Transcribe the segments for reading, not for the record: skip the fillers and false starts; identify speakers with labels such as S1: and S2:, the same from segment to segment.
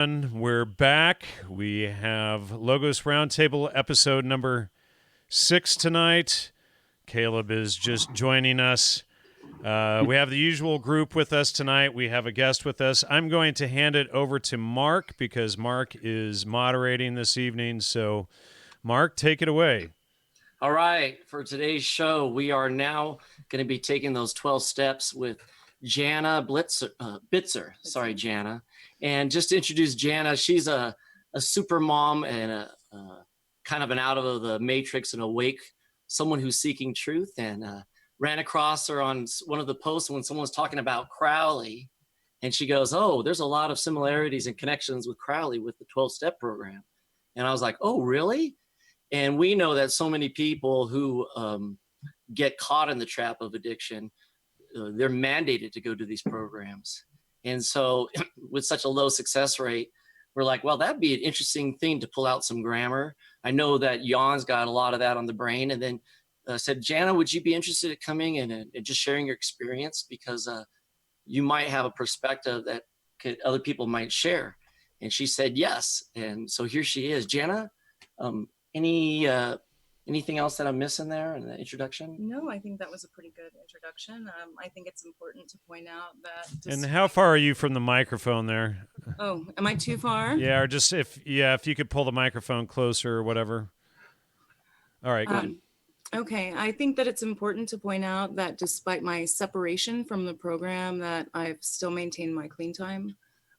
S1: We're back. We have Logos Roundtable episode number 6 tonight. Caleb is just joining us. We have the usual group with us tonight. We have a guest with us. I'm going to hand it over to Mark because Mark is moderating this evening. So, Mark, take it away.
S2: All right. For today's show, we are now going to be taking those 12 steps with Janna Bitzer. Sorry, Janna. And just to introduce Janna, she's a super mom and a kind of an out of the matrix and awake, someone who's seeking truth, and ran across her on one of the posts when someone was talking about Crowley. And she goes, oh, there's a lot of similarities and connections with Crowley with the 12-step program. And I was like, oh, really? And we know that so many people who get caught in the trap of addiction, they're mandated to go to these programs. And so with such a low success rate, we're like, well, that'd be an interesting thing to pull out some grammar. I know that Jan's got a lot of that on the brain. And then said, Janna, would you be interested in coming and just sharing your experience? Because you might have a perspective that other people might share. And she said, yes. And so here she is. Janna, anything else that I'm missing there in the introduction?
S3: No, I think that was a pretty good introduction. I think it's important to point out that.
S1: And how far are you from the microphone there?
S3: Oh, am I too far?
S1: Yeah, or just if you could pull the microphone closer or whatever. All right, go ahead.
S3: Okay, I think that it's important to point out that despite my separation from the program, that I've still maintained my clean time.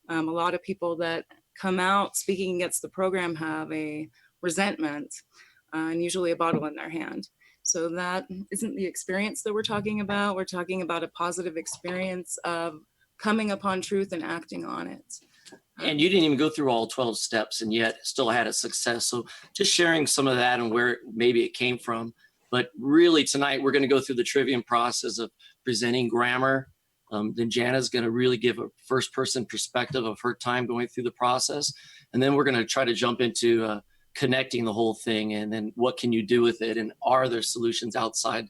S3: A lot of people that come out speaking against the program have a resentment and usually a bottle in their hand. So that isn't the experience that we're talking about. We're talking about a positive experience of coming upon truth and acting on it.
S2: And you didn't even go through all 12 steps and yet still had a success. So just sharing some of that and where maybe it came from. But really tonight, we're going to go through the trivium process of presenting grammar. Then Janna's going to really give a first person perspective of her time going through the process. And then we're going to try to jump into connecting the whole thing. And then what can you do with it? And are there solutions outside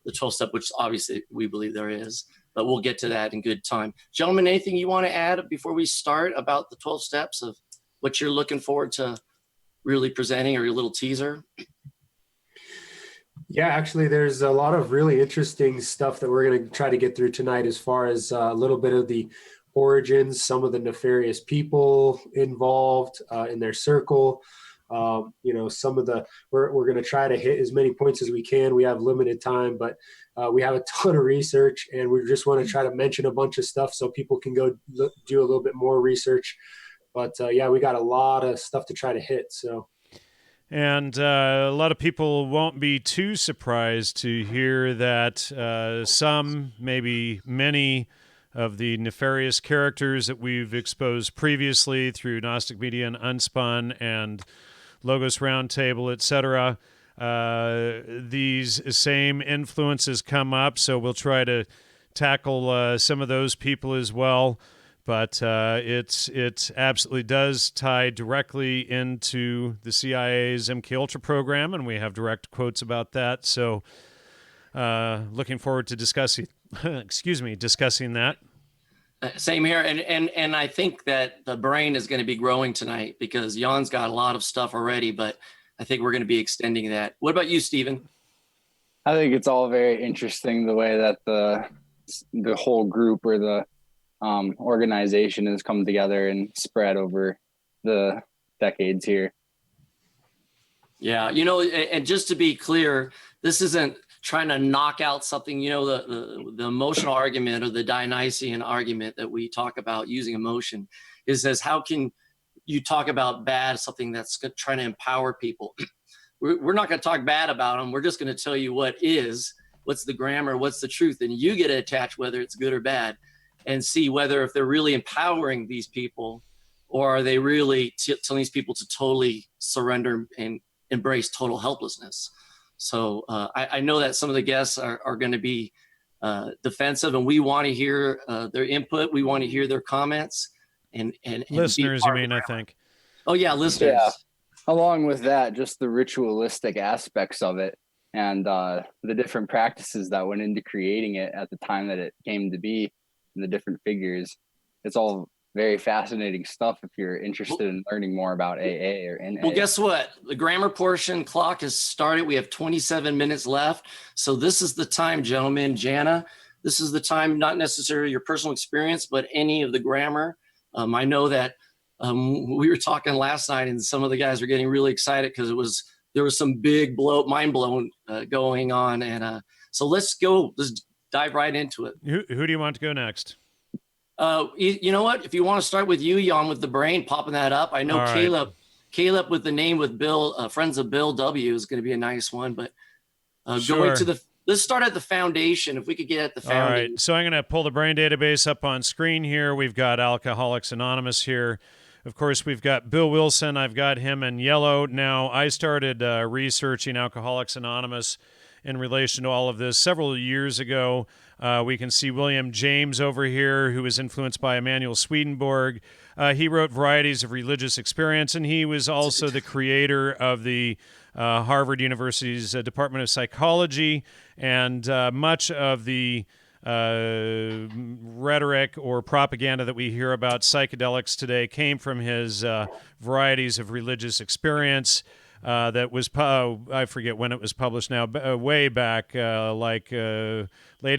S2: the 12 step, which obviously we believe there is, but we'll get to that in good time. Gentlemen, anything you want to add before we start about the 12 steps of what you're looking forward to really presenting, or your little teaser?
S4: Yeah, actually, there's a lot of really interesting stuff that we're going to try to get through tonight, as far as a little bit of the origins, some of the nefarious people involved in their circle. Some of the, we're going to try to hit as many points as we can. We have limited time, but we have a ton of research, and we just want to try to mention a bunch of stuff so people can go do a little bit more research. But we got a lot of stuff to try to hit. So.
S1: And a lot of people won't be too surprised to hear that some, maybe many, of the nefarious characters that we've exposed previously through Gnostic Media and Unspun and Logos Roundtable, etc., these same influences come up. So we'll try to tackle some of those people as well. But it absolutely does tie directly into the CIA's MKUltra program, and we have direct quotes about that. So looking forward to discussing that.
S2: Same here. And I think that the brain is going to be growing tonight because Jan's got a lot of stuff already, but I think we're going to be extending that. What about you, Stephen?
S5: I think it's all very interesting the way that the whole group or the organization has come together and spread over the decades here.
S2: Yeah, and just to be clear, this isn't trying to knock out something, the emotional argument or the Dionysian argument that we talk about using emotion is as how can you talk about bad, something that's trying to empower people. We're not going to talk bad about them. We're just going to tell you what's the grammar, what's the truth, and you get to attach whether it's good or bad and see whether if they're really empowering these people or are they really telling these people to totally surrender and embrace total helplessness. So I know that some of the guests are going to be defensive, and we want to hear their input. We want to hear their comments and
S1: listeners, you mean, I think.
S2: Oh, yeah, listeners.
S5: Yeah. Along with that, just the ritualistic aspects of it and the different practices that went into creating it at the time that it came to be and the different figures. It's all very fascinating stuff if you're interested in learning more about AA or in
S2: Well,
S5: AA.
S2: guess what? The grammar portion clock has started. We have 27 minutes left. So this is the time, gentlemen, Janna, this is the time, not necessarily your personal experience, but any of the grammar. I know that we were talking last night and some of the guys were getting really excited because there was some big mind blown going on. And so let's dive right into it.
S1: Who do you want to go next?
S2: You know what? If you want to start with you, Jan, with the brain, popping that up. I know
S1: All
S2: Caleb with the name with Bill, Friends of Bill W is going to be a nice one, but
S1: Sure.
S2: let's start at the foundation. If we could get at the
S1: All
S2: foundation.
S1: right, so I'm going to pull the brain database up on screen here. We've got Alcoholics Anonymous here. Of course, we've got Bill Wilson. I've got him in yellow. Now, I started researching Alcoholics Anonymous in relation to all of this several years ago. We can see William James over here, who was influenced by Emanuel Swedenborg. He wrote Varieties of Religious Experience, and he was also the creator of the Harvard University's Department of Psychology, and much of the rhetoric or propaganda that we hear about psychedelics today came from his Varieties of Religious Experience. That was, I forget when it was published now, way back, late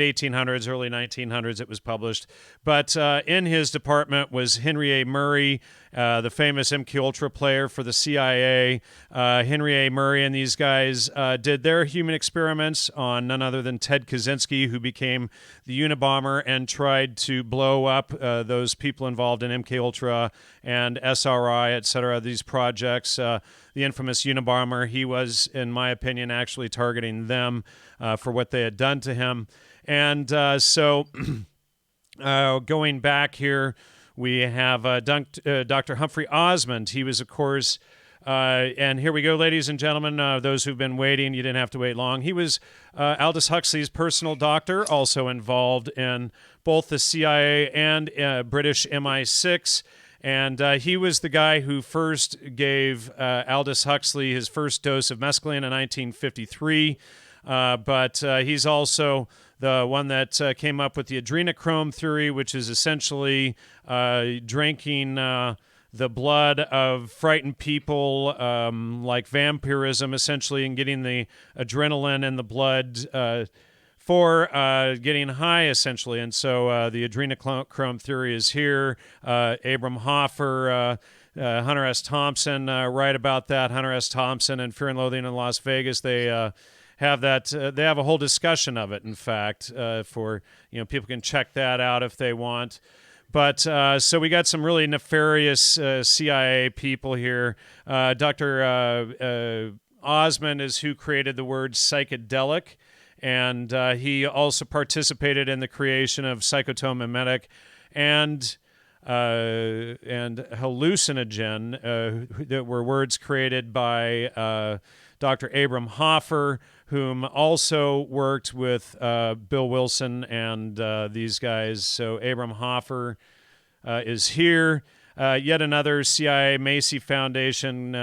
S1: 1800s, early 1900s it was published. But in his department was Henry A. Murray, the famous MKUltra player for the CIA. Henry A. Murray and these guys did their human experiments on none other than Ted Kaczynski, who became the Unabomber and tried to blow up those people involved in MKUltra and SRI, et cetera, these projects. The infamous Unabomber, he was, in my opinion, actually targeting them for what they had done to him. And so going back here, we have Dr. Humphrey Osmond. He was, of course, and here we go, ladies and gentlemen, those who've been waiting, you didn't have to wait long. He was Aldous Huxley's personal doctor, also involved in both the CIA and British MI6. And he was the guy who first gave Aldous Huxley his first dose of mescaline in 1953. But he's also the one that came up with the adrenochrome theory, which is essentially drinking the blood of frightened people, like vampirism, essentially, and getting the adrenaline in the blood for getting high, essentially. And so the adrenochrome theory is here. Abram Hoffer, Hunter S. Thompson write about that. Hunter S. Thompson and Fear and Loathing in Las Vegas, they have that. They have a whole discussion of it, in fact, for, people can check that out if they want. But so we got some really nefarious CIA people here. Dr. Osmond is who created the word psychedelic. And he also participated in the creation of psychotomimetic and hallucinogen, that were words created by Dr. Abram Hoffer, whom also worked with Bill Wilson and these guys. So Abram Hoffer is here. Yet another CIA Macy Foundation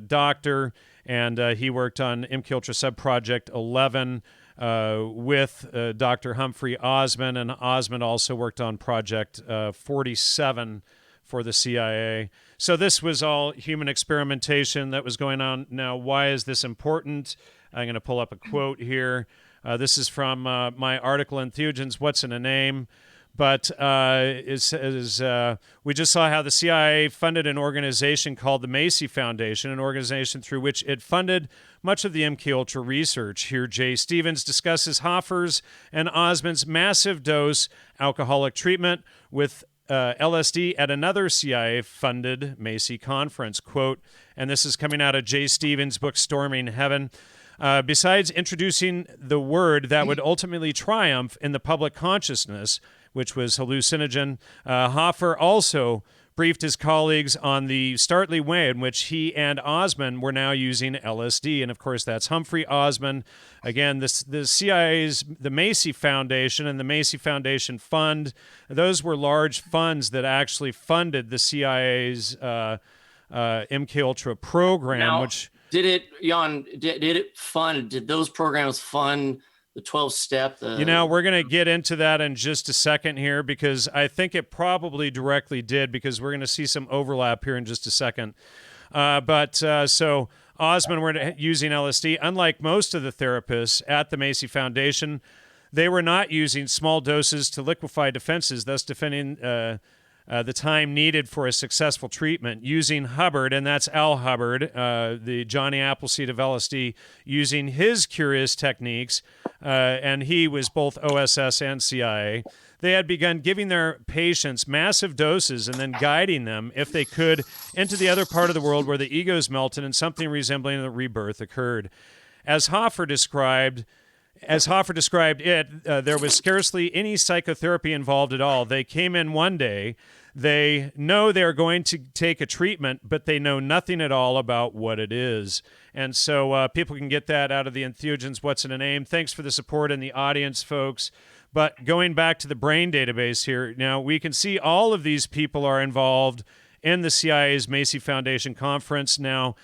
S1: doctor, and he worked on MKUltra Subproject 11. With Dr. Humphrey Osmond, and Osmond also worked on Project 47 for the CIA. So this was all human experimentation that was going on. Now, why is this important? I'm going to pull up a quote here. This is from my article in Theogens, What's in a Name? But it says, we just saw how the CIA funded an organization called the Macy Foundation, an organization through which it funded much of the MKUltra research. Here, Jay Stevens discusses Hoffer's and Osmond's massive dose alcoholic treatment with LSD at another CIA-funded Macy conference. Quote, and this is coming out of Jay Stevens' book, Storming Heaven. Besides introducing the word that would ultimately triumph in the public consciousness, which was hallucinogen, Hoffer also briefed his colleagues on the startling way in which he and Osmond were now using LSD. And of course, that's Humphrey Osmond. Again, the CIA's, the Macy Foundation and the Macy Foundation Fund, those were large funds that actually funded the CIA's MKUltra program,
S2: Now,
S1: which...
S2: Did those programs fund the 12 step.
S1: We're going to get into that in just a second here, because I think it probably directly did, because we're going to see some overlap here in just a second. So Osmond were using LSD. Unlike most of the therapists at the Macy Foundation, they were not using small doses to liquefy defenses, thus defending the time needed for a successful treatment. Using Hubbard, and that's Al Hubbard, the Johnny Appleseed of LSD, using his curious techniques, and he was both OSS and CIA. They had begun giving their patients massive doses and then guiding them, if they could, into the other part of the world where the egos melted and something resembling a rebirth occurred. As Hoffer described it, there was scarcely any psychotherapy involved at all. They came in one day. They know they're going to take a treatment, but they know nothing at all about what it is. And so people can get that out of the entheogens, What's in a Name. Thanks for the support in the audience, folks. But going back to the brain database here, now we can see all of these people are involved in the CIA's Macy Foundation conference. Now,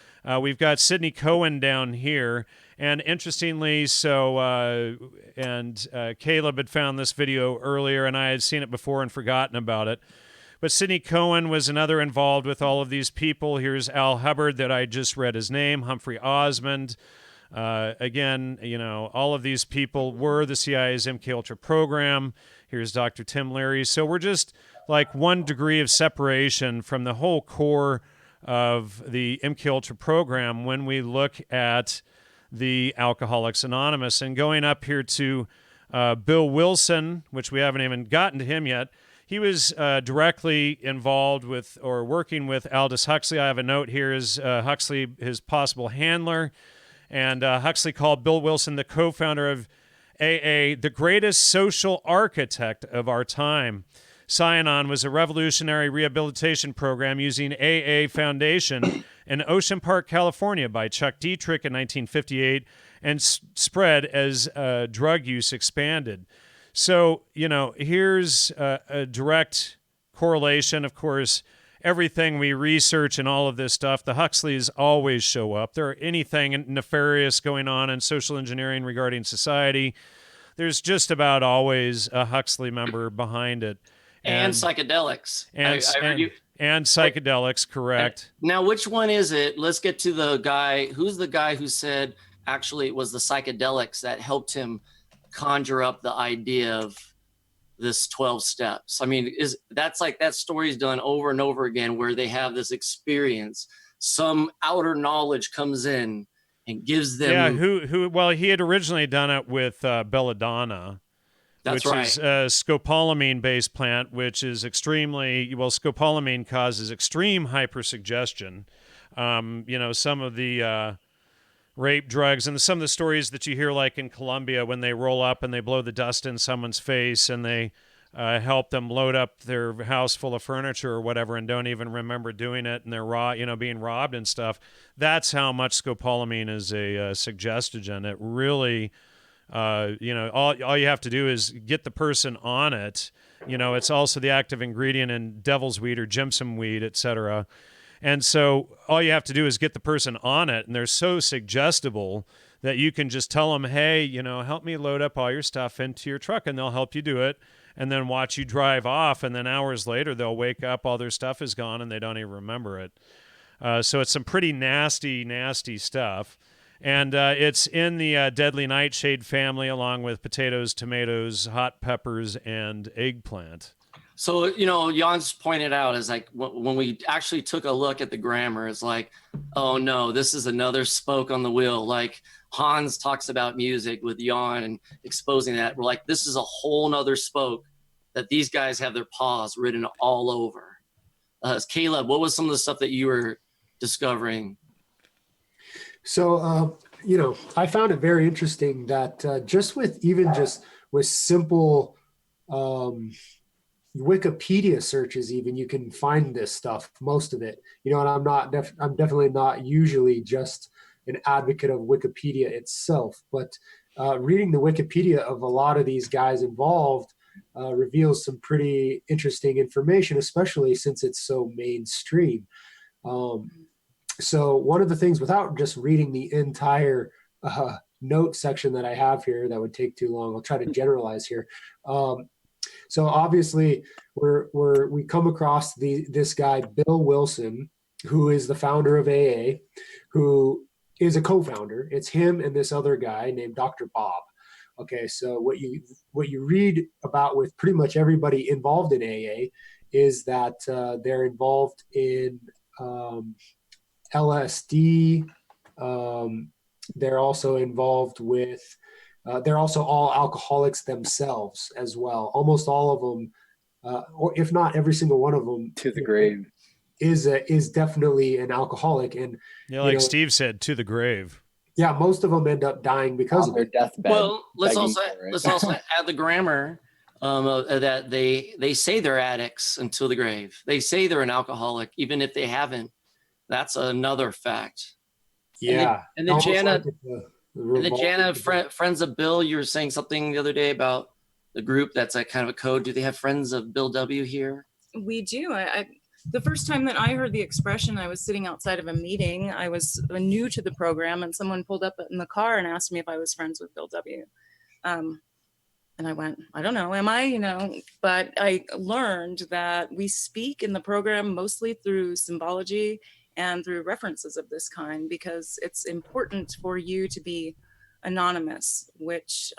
S1: we've got Sidney Cohen down here. And interestingly, Caleb had found this video earlier, and I had seen it before and forgotten about it. But Sidney Cohen was another involved with all of these people. Here's Al Hubbard, that I just read his name, Humphrey Osmond. Again, all of these people were the CIA's MKUltra program. Here's Dr. Tim Leary. So we're just like 1 degree of separation from the whole core of the MKUltra program when we look at the Alcoholics Anonymous. And going up here to Bill Wilson, which we haven't even gotten to him yet, he was directly involved with or working with Aldous Huxley. I have a note here, is Huxley his possible handler. And Huxley called Bill Wilson the co-founder of AA, the greatest social architect of our time. Cyanon was a revolutionary rehabilitation program using AA Foundation in Ocean Park, California by Chuck Dietrich in 1958, and spread as drug use expanded. So, here's a direct correlation. Of course, everything we research and all of this stuff, the Huxleys always show up. There are anything nefarious going on in social engineering regarding society, there's just about always a Huxley member behind it.
S2: And psychedelics.
S1: And psychedelics, correct.
S2: Now, which one is it? Let's get to the guy. Who's the guy who said actually it was the psychedelics that helped him conjure up the idea of this 12 steps? I mean, that's like that story's done over and over again, where they have this experience, some outer knowledge comes in and gives them.
S1: Yeah, well, he had originally done it with belladonna.
S2: That's
S1: which
S2: right.
S1: is a scopolamine-based plant, which is scopolamine causes extreme hypersuggestion. Some of the rape drugs and some of the stories that you hear, like in Colombia, when they roll up and they blow the dust in someone's face and they help them load up their house full of furniture or whatever and don't even remember doing it, and they're being robbed and stuff. That's how much scopolamine is a suggestogen. It really... all you have to do is get the person on it. It's also the active ingredient in devil's weed or Jimson weed, etc. And so all you have to do is get the person on it, and they're so suggestible that you can just tell them, hey, help me load up all your stuff into your truck, and they'll help you do it, and then watch you drive off, and then hours later they'll wake up, all their stuff is gone, and they don't even remember it. So it's some pretty nasty, nasty stuff. And it's in the deadly nightshade family, along with potatoes, tomatoes, hot peppers, and eggplant.
S2: So, Jan's pointed out is like when we actually took a look at the grammar, it's like, oh no, this is another spoke on the wheel. Like Hans talks about music with Jan and exposing that. We're like, this is a whole nother spoke that these guys have their paws written all over. Caleb, what was some of the stuff that you were discovering?
S4: So, I found it very interesting that just with simple Wikipedia searches, even you can find this stuff, most of it, and I'm definitely not usually just an advocate of Wikipedia itself, but reading the Wikipedia of a lot of these guys involved reveals some pretty interesting information, especially since it's so mainstream. So one of the things, without just reading the entire note section that I have here that would take too long. I'll try to generalize here. So obviously we come across this guy, Bill Wilson, who is the founder of AA, who is a co-founder. It's him and this other guy named Dr. Bob. Okay, so what you read about with pretty much everybody involved in AA is that they're involved in LSD. They're also involved with they're also all alcoholics themselves as well. Almost all of them, or if not every single one of them,
S5: To the grave.
S4: is definitely an alcoholic. And
S1: like Steve said, to the grave.
S4: Yeah, most of them end up dying because
S5: On
S4: of
S5: their
S4: it.
S5: deathbed.
S2: Well, let's also
S5: begging
S2: add the grammar that they say they're addicts until the grave. They say they're an alcoholic, even if they haven't. That's another fact.
S4: Yeah.
S2: And then Janna,
S4: Janna,
S2: friends of Bill, you were saying something the other day about the group that's a kind of a code. Do they have friends of Bill W here?
S3: We do. The first time that I heard the expression, I was sitting outside of a meeting. I was new to the program, and someone pulled up in the car and asked me if I was friends with Bill W. And I went, I don't know, am I, but I learned that we speak in the program mostly through symbology and through references of this kind, because it's important for you to be anonymous, which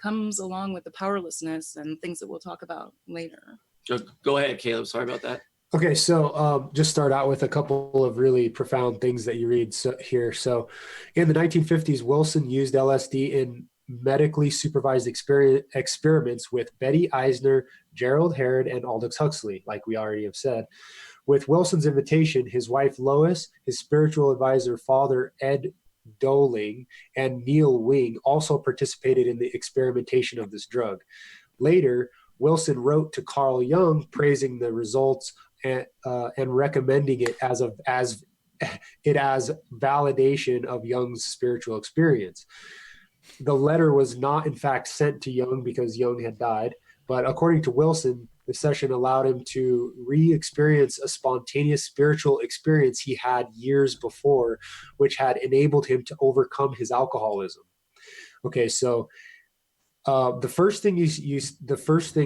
S3: comes along with the powerlessness and things that we'll talk about later.
S2: Go ahead, Caleb. Sorry about that.
S4: Okay, so just start out with a couple of really profound things that you read here. So in the 1950s, Wilson used LSD in medically supervised experiments with Betty Eisner, Gerald Herod, and Aldous Huxley, like we already have said. With Wilson's invitation, his wife Lois, his spiritual advisor father Ed Doling, and Neil Wing also participated in the experimentation of this drug. Later, Wilson wrote to Carl Jung praising the results and recommending it as validation of Jung's spiritual experience. The letter was not, in fact, sent to Jung because Jung had died, but according to Wilson, the session allowed him to re-experience a spontaneous spiritual experience he had years before, which had enabled him to overcome his alcoholism. Okay, so the first thing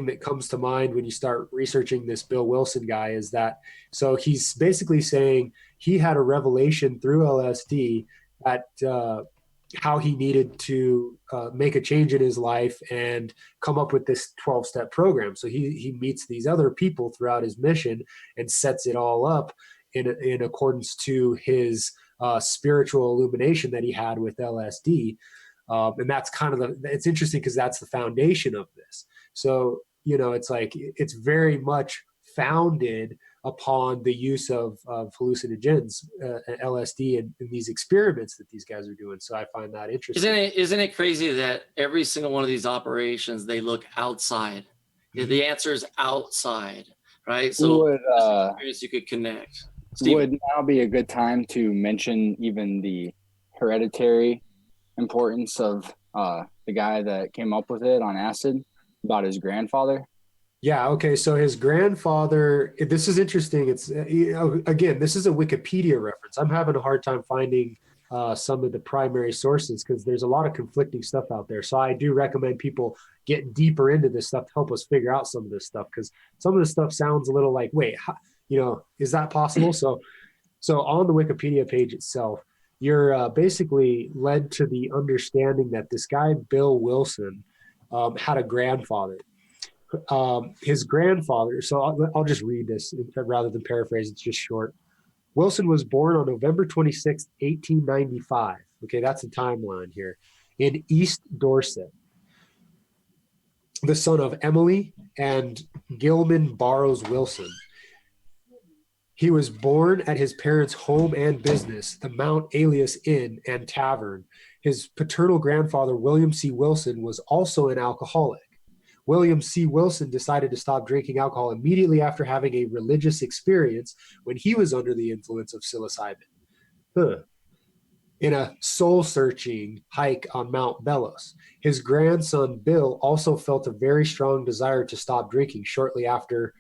S4: that comes to mind when you start researching this Bill Wilson guy is that, so he's basically saying he had a revelation through LSD that how he needed to make a change in his life and come up with this 12-step program. So he meets these other people throughout his mission and sets it all up in accordance to his spiritual illumination that he had with LSD. And that's kind of it's interesting because that's the foundation of this. So, it's like, it's very much founded upon the use of hallucinogens, LSD, and these experiments that these guys are doing. So I find that interesting.
S2: Isn't it crazy that every single one of these operations, they look outside? Mm-hmm. The answer is outside, right? So experience you could connect.
S5: Would now be a good time to mention even the hereditary importance of the guy that came up with it on acid, about his grandfather?
S4: Yeah. Okay. So his grandfather, this is interesting. It's, again, this is a Wikipedia reference. I'm having a hard time finding some of the primary sources because there's a lot of conflicting stuff out there. So I do recommend people get deeper into this stuff to help us figure out some of this stuff, because some of this stuff sounds a little like, wait, is that possible? So on the Wikipedia page itself, you're basically led to the understanding that this guy, Bill Wilson, had a grandfather. His grandfather, so I'll just read this rather than paraphrase, it's just short. Wilson was born on November 26, 1895. Okay, that's the timeline here, in East Dorset. The son of Emily and Gilman Barrows Wilson. He was born at his parents' home and business, the Mount Alias Inn and Tavern. His paternal grandfather, William C. Wilson, was also an alcoholic. William C. Wilson decided to stop drinking alcohol immediately after having a religious experience when he was under the influence of psilocybin. In a soul-searching hike on Mount Bellows. His grandson, Bill, also felt a very strong desire to stop drinking shortly after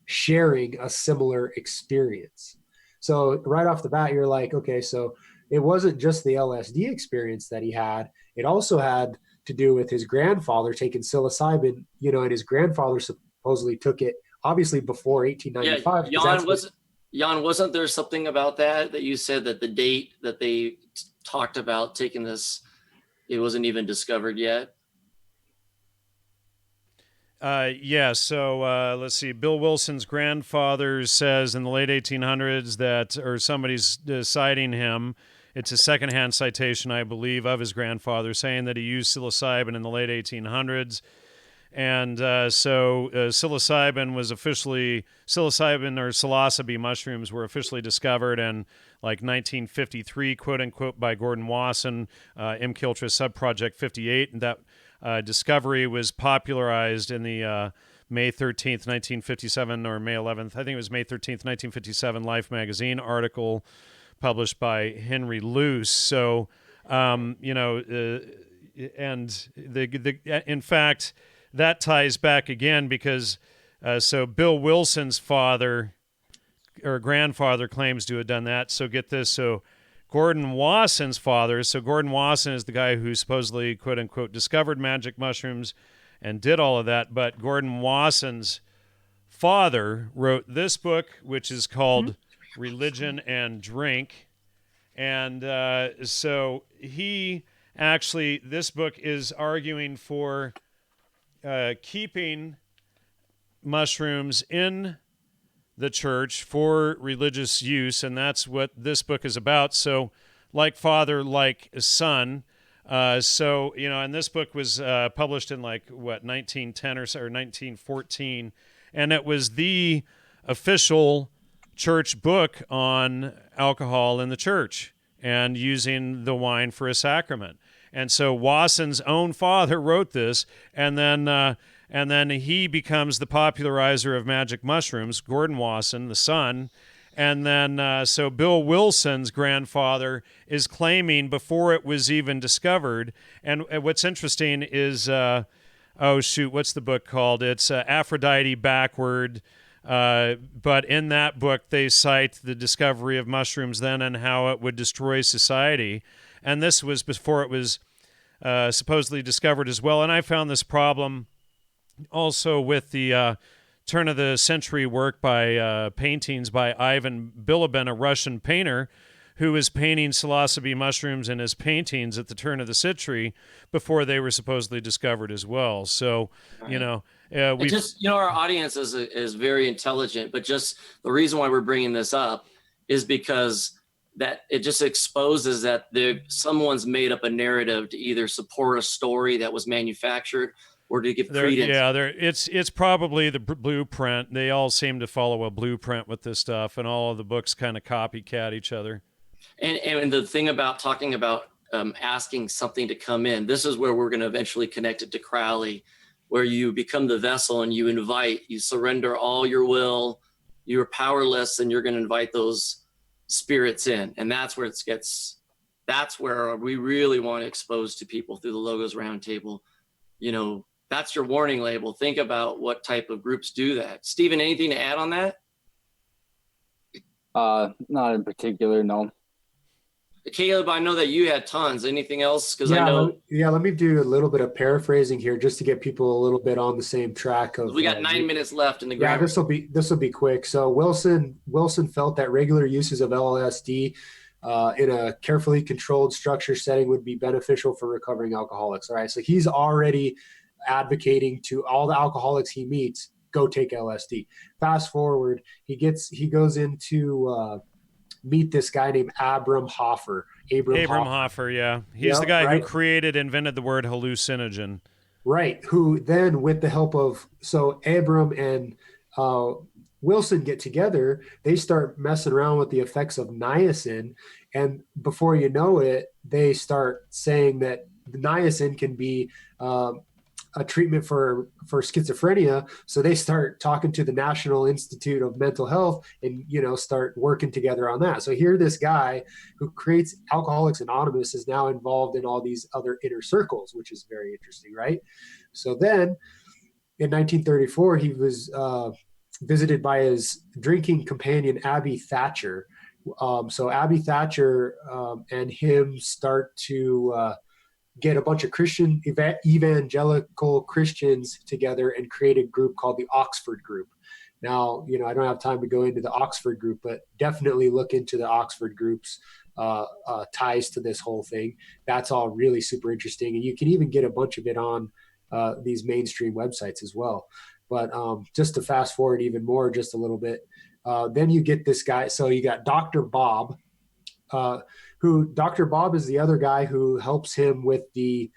S4: sharing a similar experience. So right off the bat, you're like, okay, so it wasn't just the LSD experience that he had. It also had to do with his grandfather taking psilocybin, and his grandfather supposedly took it obviously before
S2: Yeah,
S4: 1895.
S2: Jan, wasn't there something about that you said that the date that they talked about taking this, it wasn't even discovered yet?
S1: Yeah, so let's see. Bill Wilson's grandfather says in the late 1800s that, or somebody's citing him. It's a secondhand citation, I believe, of his grandfather saying that he used psilocybin in the late 1800s. And so psilocybin or psilocybe mushrooms were officially discovered in like 1953, quote unquote, by Gordon Wasson, MKUltra Subproject 58. And that discovery was popularized in the May 13th, 1957, or May 11th, I think it was May 13th, 1957 Life magazine article published by Henry Luce. So, and in fact, that ties back again because so Bill Wilson's father or grandfather claims to have done that. So get this. So Gordon Wasson's father. So Gordon Wasson is the guy who supposedly, quote unquote, discovered magic mushrooms and did all of that. But Gordon Wasson's father wrote this book, which is called Religion and Drink. And so this book is arguing for keeping mushrooms in the church for religious use, and that's what this book is about. So, like father, like son. And this book was published in 1910 or 1914, and it was the official church book on alcohol in the church and using the wine for a sacrament. And so Wasson's own father wrote this, and then he becomes the popularizer of magic mushrooms, Gordon Wasson, the son. And then so Bill Wilson's grandfather is claiming before it was even discovered. And what's interesting is, what's the book called? It's Aphrodite Backward. But in that book, they cite the discovery of mushrooms then and how it would destroy society. And this was before it was supposedly discovered as well. And I found this problem also with the turn of the century work by paintings by Ivan Bilibin, a Russian painter, who was painting psilocybe mushrooms in his paintings at the turn of the century before they were supposedly discovered as well. So,
S2: Right. Our audience is very intelligent, but just the reason why we're bringing this up is because that it just exposes that someone's made up a narrative to either support a story that was manufactured or to give credence.
S1: Yeah, it's probably the blueprint. They all seem to follow a blueprint with this stuff, and all of the books kind of copycat each other.
S2: And the thing about talking about asking something to come in, this is where we're going to eventually connect it to Crowley, where you become the vessel and you surrender all your will, you're powerless, and you're going to invite those spirits in. And that's where that's where we really want to expose to people through the Logos Roundtable. That's your warning label. Think about what type of groups do that. Stephen, anything to add on that?
S5: Not in particular, no.
S2: Caleb, I know that you had tons. Anything else?
S4: Let me do a little bit of paraphrasing here just to get people a little bit on the same track.
S2: We got 9 minutes left in the grammar.
S4: Yeah, this will be quick. So Wilson felt that regular uses of LSD in a carefully controlled structure setting would be beneficial for recovering alcoholics. All right, so he's already advocating to all the alcoholics he meets, go take LSD. Fast forward, he goes into meet this guy named Abram Hoffer.
S1: Abram Hoffer, yeah. He's the guy who invented the word hallucinogen.
S4: Right, who then with the help of, so Abram and Wilson get together, they start messing around with the effects of niacin, and before you know it, they start saying that the niacin can be a treatment for schizophrenia. So they start talking to the National Institute of Mental Health and, start working together on that. So here, this guy who creates Alcoholics Anonymous is now involved in all these other inner circles, which is very interesting, right? So then in 1934, he was visited by his drinking companion, Abby Thatcher. So Abby Thatcher and him start to get a bunch of Christian evangelical Christians together and create a group called the Oxford Group. Now, I don't have time to go into the Oxford Group, but definitely look into the Oxford Group's ties to this whole thing. That's all really super interesting. And you can even get a bunch of it on these mainstream websites as well. But just to fast forward even more, just a little bit, then you get this guy. So you got Dr. Bob, who Dr. Bob is the other guy who helps him with the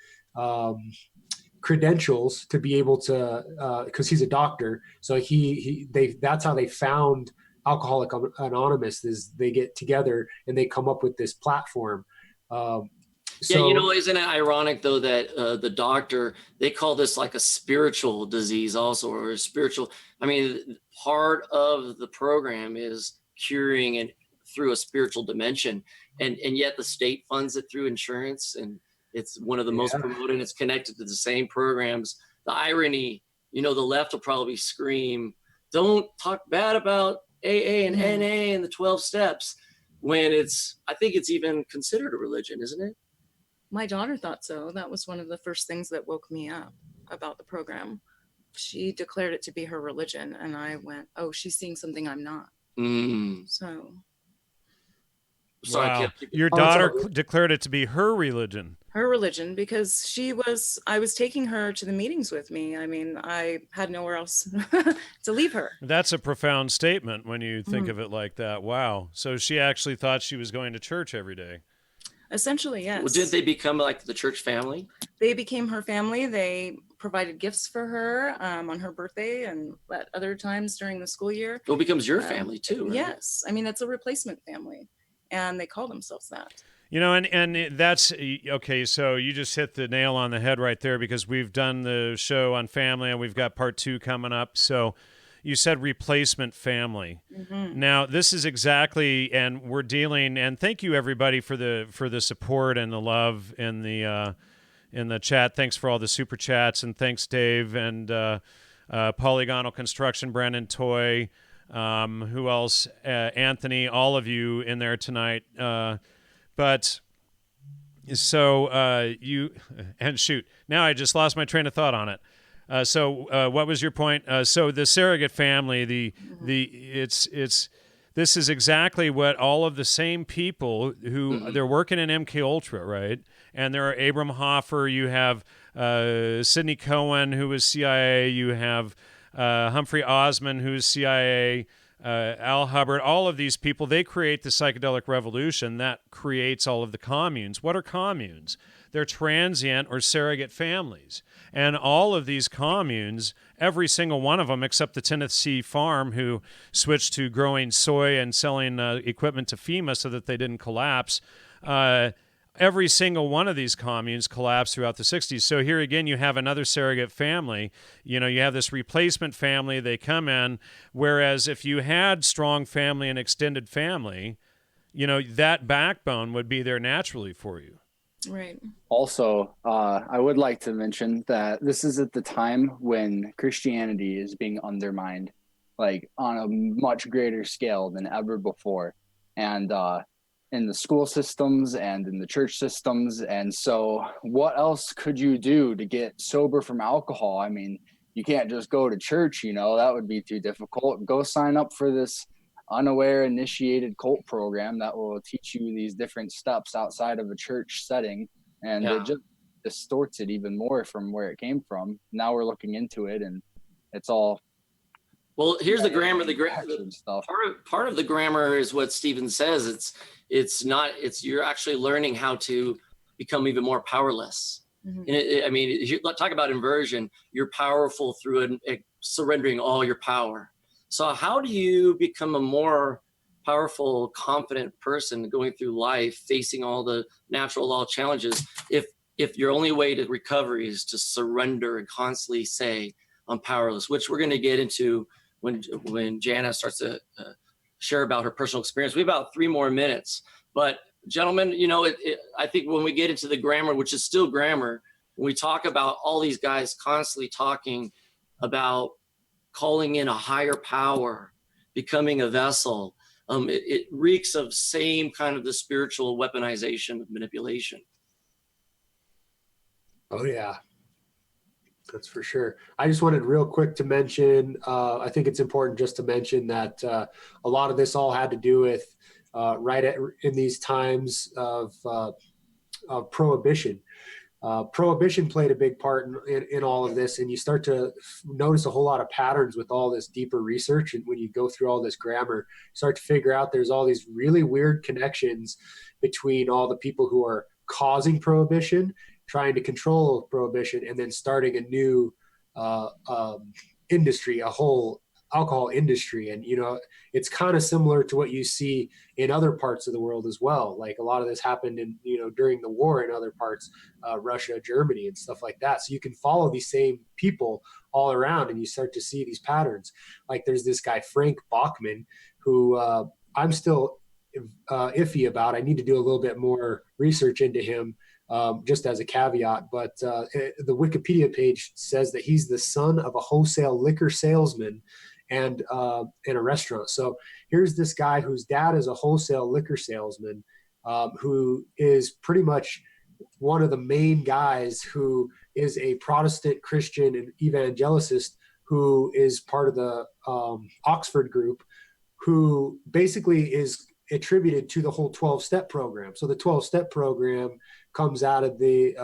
S4: credentials to be able to, because he's a doctor. So that's how they found Alcoholic Anonymous, is they get together and they come up with this platform.
S2: Yeah, isn't it ironic though that the doctor, they call this like a spiritual disease also, or a spiritual. I mean, part of the program is curing and through a spiritual dimension, and yet the state funds it through insurance, and it's one of the most promoted, and it's connected to the same programs. The irony, the left will probably scream, "Don't talk bad about AA and NA and the 12 steps," when I think it's even considered a religion, isn't it?
S3: My daughter thought so. That was one of the first things that woke me up about the program. She declared it to be her religion, and I went, "Oh, she's seeing something I'm not." So,
S2: sorry,
S1: wow. Your daughter declared it to be her religion.
S3: Her religion, because I was taking her to the meetings with me. I mean, I had nowhere else to leave her.
S1: That's a profound statement when you think of it like that. Wow. So she actually thought she was going to church every day.
S3: Essentially, yes.
S2: Well, did they become like the church family?
S3: They became her family. They provided gifts for her on her birthday and at other times during the school year.
S2: Well, it becomes your family too, right?
S3: Yes. I mean, that's a replacement family, and they call themselves that.
S1: And that's okay. So you just hit the nail on the head right there, because we've done the show on family and we've got part 2 coming up. So you said replacement family. Now this is exactly, and we're dealing. And thank you everybody for the support and the love in the chat. Thanks for all the super chats, and thanks Dave and Polygonal Construction, Brandon Toy, who else? Anthony, all of you in there tonight. But so you, and shoot, now I just lost my train of thought on it. So what was your point? So the surrogate family, this is exactly what all of the same people who they're working in MK Ultra, right? And there are Abram Hoffer, you have Sidney Cohen, who was CIA, you have Humphrey Osmond, who is CIA, Al Hubbard, all of these people, they create the psychedelic revolution that creates all of the communes. What are communes? They're transient or surrogate families. And all of these communes, every single one of them, except the Tennessee farm, who switched to growing soy and selling equipment to FEMA so that they didn't collapse, every single one of these communes collapsed throughout the 60s. So here again, you have another surrogate family. You have this replacement family. They come in, whereas if you had strong family and extended family, that backbone would be there naturally for you.
S3: Right.
S5: Also, I would like to mention that this is at the time when Christianity is being undermined, like on a much greater scale than ever before. And in the school systems and in the church systems. And so what else could you do to get sober from alcohol? I mean, you can't just go to church, that would be too difficult. Go sign up for this unaware initiated cult program that will teach you these different steps outside of a church setting. And it just distorts it even more from where it came from. Now we're looking into it, and it's all.
S2: Well, here's the grammar.
S5: Stuff.
S2: Part of the grammar is what Stephen says. It's you're actually learning how to become even more powerless. And you talk about inversion. You're powerful through surrendering all your power. So how do you become a more powerful, confident person going through life, facing all the natural law challenges, if your only way to recovery is to surrender and constantly say, "I'm powerless," which we're going to get into when Janna starts to share about her personal experience. We have about 3 more minutes. But gentlemen, I think when we get into the grammar, which is still grammar, when we talk about all these guys constantly talking about calling in a higher power, becoming a vessel, it reeks of same kind of the spiritual weaponization of manipulation.
S4: Oh yeah, that's for sure. I just wanted real quick to mention, I think it's important just to mention that a lot of this all had to do with in these times of prohibition. Prohibition played a big part in all of this, and you start to notice a whole lot of patterns with all this deeper research. And when you go through all this grammar, you start to figure out there's all these really weird connections between all the people who are causing prohibition, trying to control prohibition, and then starting a new industry, a whole alcohol industry. And it's kind of similar to what you see in other parts of the world as well. Like a lot of this happened in during the war in other parts, Russia, Germany, and stuff like that. So you can follow these same people all around, and you start to see these patterns. Like there's this guy Frank Bachman who I'm still iffy about. I need to do a little bit more research into him, just as a caveat. But the Wikipedia page says that he's the son of a wholesale liquor salesman and in a restaurant. So here's this guy whose dad is a wholesale liquor salesman, who is pretty much one of the main guys who is a Protestant Christian and evangelicist who is part of the Oxford group, who basically is attributed to the whole 12-step program. So the 12-step program comes out of the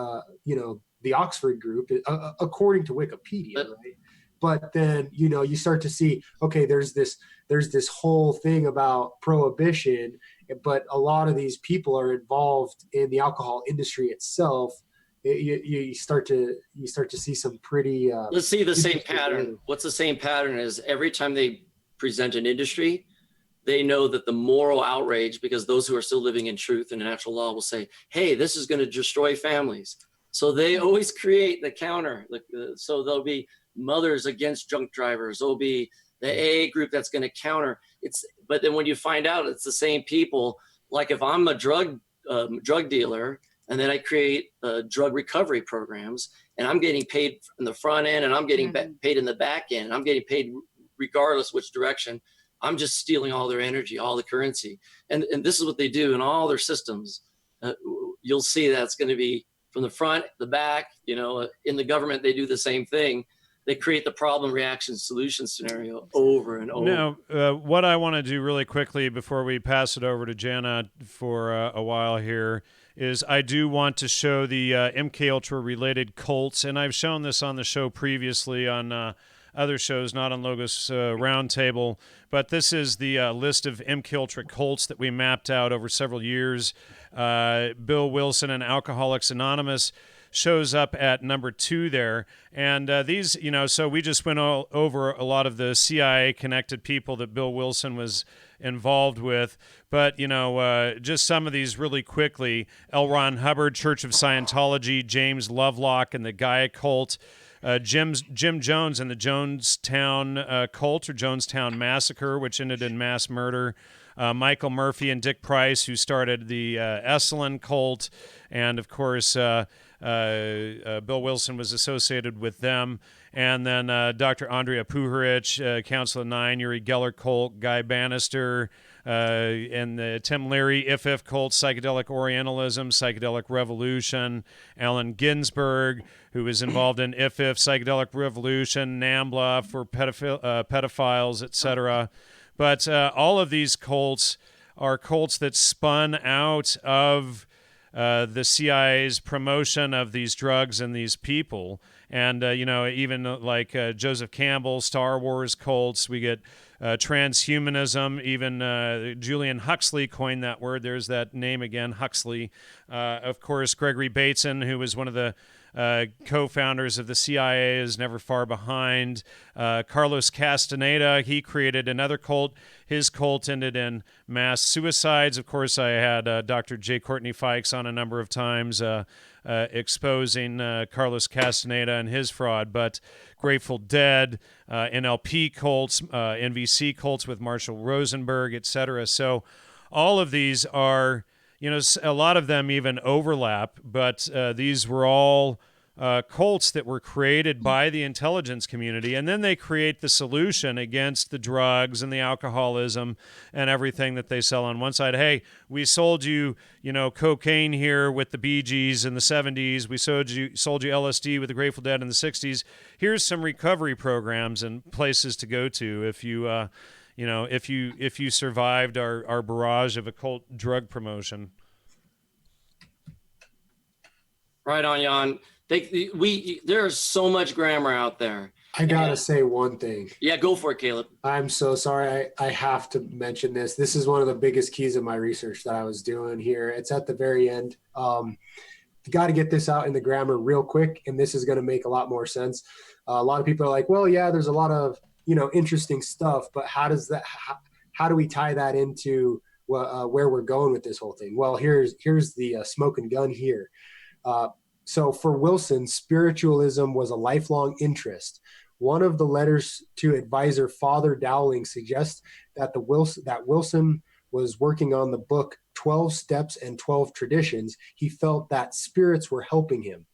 S4: Oxford group, according to Wikipedia, right? But then, you start to see, okay, there's this whole thing about prohibition, but a lot of these people are involved in the alcohol industry itself. You start to see some pretty.
S2: Let's see the same pattern. What's the same pattern is every time they present an industry, they know that the moral outrage, because those who are still living in truth and natural law will say, hey, this is going to destroy families. So they always create the counter. So there'll be mothers against drunk drivers. There'll be the AA group that's going to counter. But then when you find out it's the same people, like if I'm a drug dealer and then I create drug recovery programs and I'm getting paid in the front end and I'm getting paid in the back end, I'm getting paid regardless which direction, I'm just stealing all their energy, all the currency. And this is what they do in all their systems. You'll see that it's going to be from the front, the back, in the government, they do the same thing. They create the problem, reaction, solution scenario over and over.
S1: Now, what I want to do really quickly before we pass it over to Janna for a while here is I do want to show the MK Ultra related cults, and I've shown this on the show previously on other shows, not on Logos Roundtable, but this is the list of MK Ultra cults that we mapped out over several years. Bill Wilson and Alcoholics Anonymous shows up at number 2 there. And these, so we just went over a lot of the CIA-connected people that Bill Wilson was involved with. But, just some of these really quickly. L. Ron Hubbard, Church of Scientology, James Lovelock and the Gaia Cult, Jim Jones and the Jonestown Cult or Jonestown Massacre, which ended in mass murder. Michael Murphy and Dick Price, who started the Esalen Cult. And, of course, Bill Wilson was associated with them. And then Dr. Andrea Puharich, Council of Nine, Uri Geller Cult, Guy Bannister, and the Tim Leary, IFF Cult, Psychedelic Orientalism, Psychedelic Revolution, Allen Ginsberg, who was involved in IFF, Psychedelic Revolution, NAMBLA for pedophiles, etc. But all of these cults are cults that spun out of the CIA's promotion of these drugs and these people. And, even like Joseph Campbell, Star Wars cults, we get transhumanism, even Julian Huxley coined that word. There's that name again, Huxley. Of course, Gregory Bateson, who was one of the co-founders of the CIA, is never far behind. Carlos Castaneda, he created another cult. His cult ended in mass suicides. Of course, I had Dr. J. Courtney Fikes on a number of times exposing Carlos Castaneda and his fraud. But Grateful Dead, NLP cults, NVC cults with Marshall Rosenberg, etc. So all of these are, a lot of them even overlap, but these were all cults that were created by the intelligence community, and then they create the solution against the drugs and the alcoholism and everything that they sell on one side. Hey, we sold you, cocaine here with the Bee Gees in the 70s. We sold you LSD with the Grateful Dead in the 60s. Here's some recovery programs and places to go to if you, if you survived our barrage of occult drug promotion.
S2: Right on, Jan. There's so much grammar out there.
S4: I gotta say one thing.
S2: Yeah, go for it, Caleb.
S4: I'm so sorry. I have to mention this. This is one of the biggest keys of my research that I was doing here. It's at the very end. You got to get this out in the grammar real quick, and this is going to make a lot more sense. A lot of people are like, well, yeah, there's a lot of, interesting stuff, but how do we tie that into where we're going with this whole thing? Well, here's the smoking gun here. So for Wilson, spiritualism was a lifelong interest. One of the letters to advisor Father Dowling suggests that Wilson was working on the book 12 Steps and 12 Traditions. He felt that spirits were helping him.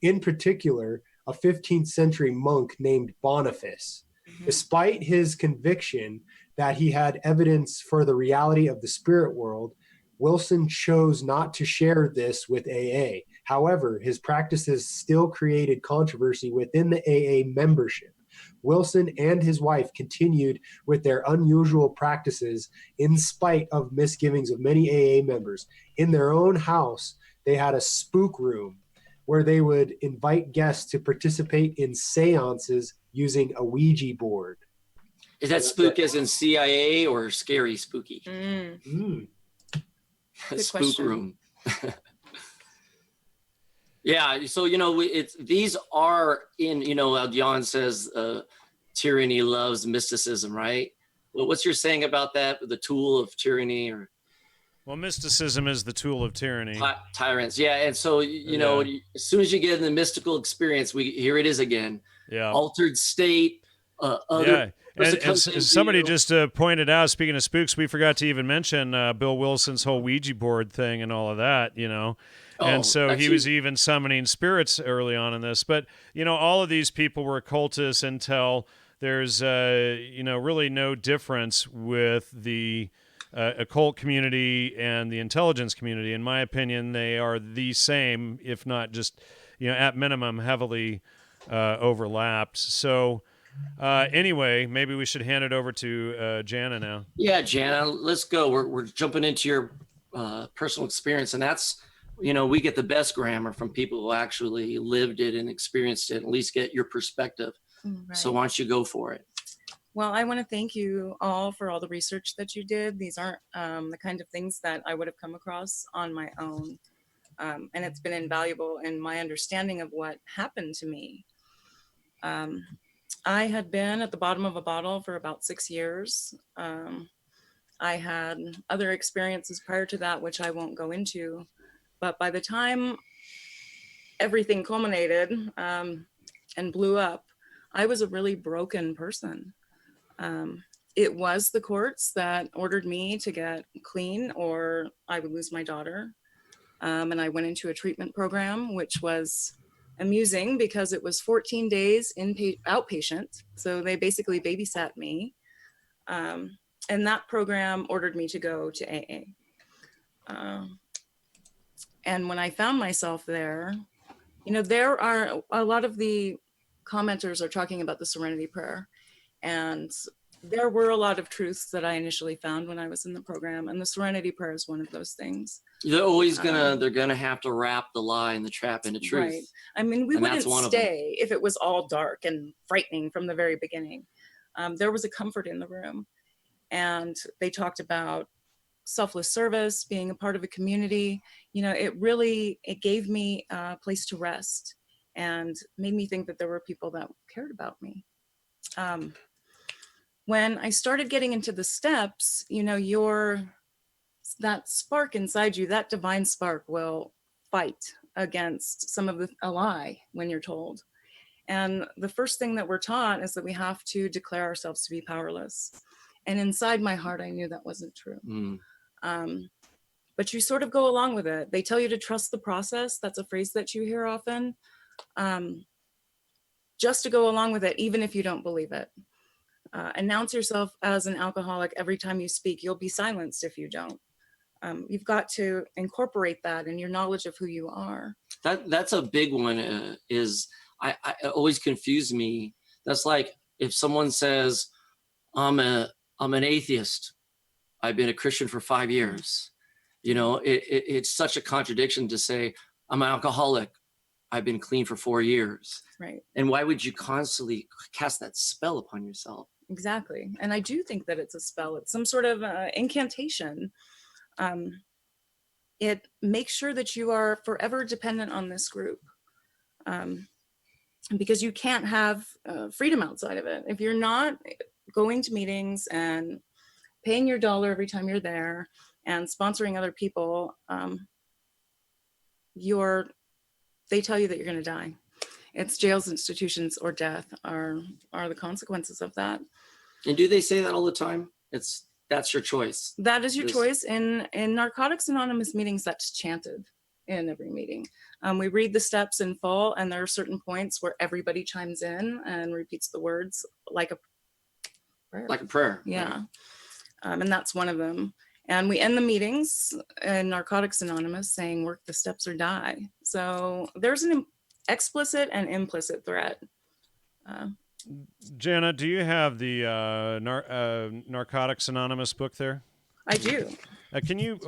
S4: In particular, a 15th century monk named Boniface. Despite his conviction that he had evidence for the reality of the spirit world, Wilson chose not to share this with AA. However, his practices still created controversy within the AA membership. Wilson and his wife continued with their unusual practices in spite of misgivings of many AA members. In their own house, they had a spook room where they would invite guests to participate in seances using a Ouija board.
S2: Is that spook as in CIA or scary spooky? Spook
S3: question.
S2: room. Yeah, so these are in, Jan says tyranny loves mysticism, right? Well, what's your saying about that? The tool of tyranny, or
S1: Well, mysticism is the tool of tyranny.
S2: Tyrants, yeah. And so as soon as you get in the mystical experience, here it is again.
S1: Yeah,
S2: Altered state.
S1: And somebody just pointed out, speaking of spooks, we forgot to even mention Bill Wilson's whole Ouija board thing and all of that, and so he was even summoning spirits early on in this. But, all of these people were occultists until there's, really no difference with the occult community and the intelligence community. In my opinion, they are the same, if not just, at minimum, heavily overlapped. So, anyway, maybe we should hand it over to Janna now.
S2: Yeah, Janna, let's go. We're jumping into your personal experience, and that's, we get the best grammar from people who actually lived it and experienced it, at least get your perspective.
S3: Right.
S2: So why don't you go for it?
S3: Well, I want to thank you all for all the research that you did. These aren't the kind of things that I would have come across on my own. And it's been invaluable in my understanding of what happened to me. I had been at the bottom of a bottle for about 6 years. I had other experiences prior to that, which I won't go into. But by the time everything culminated and blew up, I was a really broken person. It was the courts that ordered me to get clean or I would lose my daughter. And I went into a treatment program, which was amusing because it was 14 days outpatient. So they basically babysat me. And that program ordered me to go to AA. And when I found myself there, there are a lot of the commenters are talking about the Serenity Prayer. And there were a lot of truths that I initially found when I was in the program. And the Serenity Prayer is one of those things.
S2: They're always they're gonna have to wrap the lie and the trap into truth.
S3: Right. I mean, we wouldn't stay if it was all dark and frightening from the very beginning. There was a comfort in the room. And they talked about selfless service, being a part of a community. It gave me a place to rest and made me think that there were people that cared about me. When I started getting into the steps, that spark inside you, that divine spark will fight against a lie when you're told. And the first thing that we're taught is that we have to declare ourselves to be powerless. And inside my heart, I knew that wasn't true. But you sort of go along with it. They tell you to trust the process. That's a phrase that you hear often. just to go along with it, even if you don't believe it. Announce yourself as an alcoholic every time you speak. You'll be silenced if you don't. You've got to incorporate that in your knowledge of who you are.
S2: That's a big one. I always confuse me. That's like if someone says, I'm an atheist. I've been a Christian for 5 years. You know, it's such a contradiction to say, I'm an alcoholic. I've been clean for 4 years.
S3: Right.
S2: And why would you constantly cast that spell upon yourself?
S3: Exactly. And I do think that it's a spell. It's some sort of incantation. It makes sure that you are forever dependent on this group, because you can't have freedom outside of it. If you're not going to meetings and paying your dollar every time you're there and sponsoring other people, they tell you that you're going to die. It's jails, institutions, or death are the consequences of that.
S2: And do they say that all the time? That's your choice.
S3: That is your choice. In Narcotics Anonymous meetings, that's chanted in every meeting. We read the steps in full, and there are certain points where everybody chimes in and repeats the words like a prayer.
S2: Like a prayer.
S3: Yeah. And that's one of them. And we end the meetings in Narcotics Anonymous saying, work the steps or die. So there's an explicit and implicit threat.
S1: Janna, do you have the Narcotics Anonymous book there?
S3: I do.
S1: Can you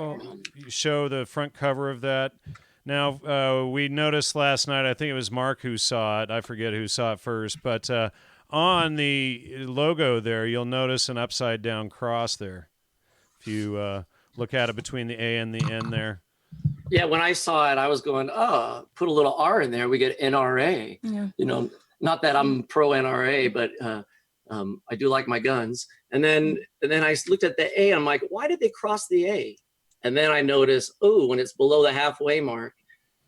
S1: show the front cover of that? Now, we noticed last night, I think it was Mark who saw it. I forget who saw it first. But on the logo there, you'll notice an upside-down cross there. If you look at it between the A and the N there.
S2: Yeah, when I saw it, I was going, put a little R in there. We get NRA.
S3: Yeah.
S2: You know, not that I'm pro NRA, but I do like my guns. And then I looked at the A, and I'm like, why did they cross the A? And then I noticed, when it's below the halfway mark,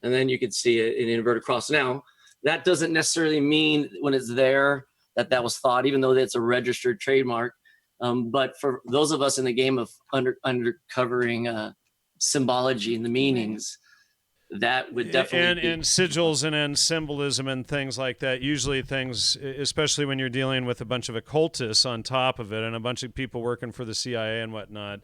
S2: and then you could see an inverted cross. Now, that doesn't necessarily mean when it's there that was thought, even though it's a registered trademark. But for those of us in the game of undercovering symbology and the meanings, that would definitely
S1: and sigils and symbolism and things like that. Usually things, especially when you're dealing with a bunch of occultists on top of it and a bunch of people working for the CIA and whatnot,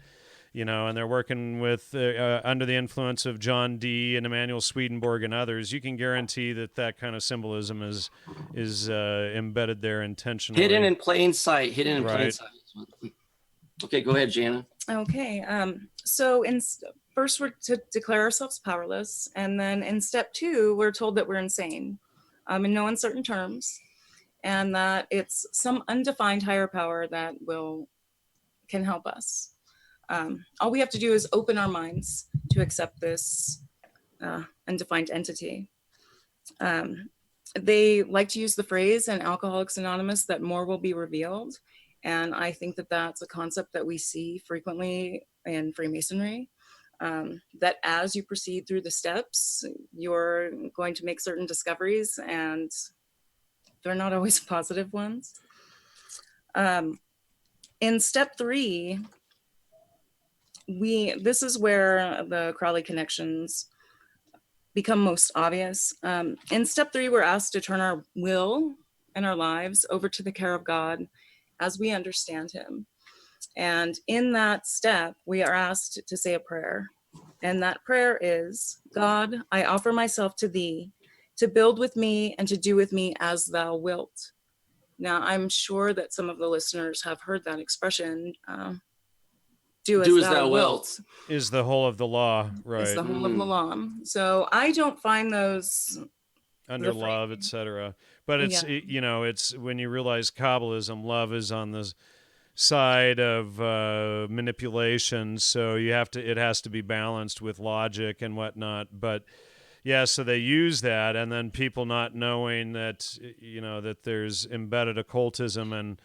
S1: you know, and they're working with under the influence of John Dee and Emanuel Swedenborg and others, you can guarantee that kind of symbolism is embedded there intentionally.
S2: Hidden in plain sight.
S1: Right.
S2: Okay, go ahead, Janna.
S3: Okay. So first we're to declare ourselves powerless. And then in step 2, we're told that we're insane in no uncertain terms, and that it's some undefined higher power that can help us. All we have to do is open our minds to accept this undefined entity. They like to use the phrase in Alcoholics Anonymous that more will be revealed. And I think that that's a concept that we see frequently in Freemasonry, that as you proceed through the steps, you're going to make certain discoveries, and they're not always positive ones. In step 3, this is where the Crowley connections become most obvious. In step 3, we're asked to turn our will and our lives over to the care of God as we understand him. And in that step, we are asked to say a prayer. And that prayer is, God, I offer myself to thee, to build with me and to do with me as thou wilt. Now, I'm sure that some of the listeners have heard that expression, do as thou wilt.
S1: Is the whole of the law, right?
S3: Is the whole of the law. So I don't find those
S1: under love, etc. But it's it's when you realize Kabbalism, love is on the side of manipulation, so it has to be balanced with logic and whatnot. But yeah, so they use that, and then people not knowing that that there's embedded occultism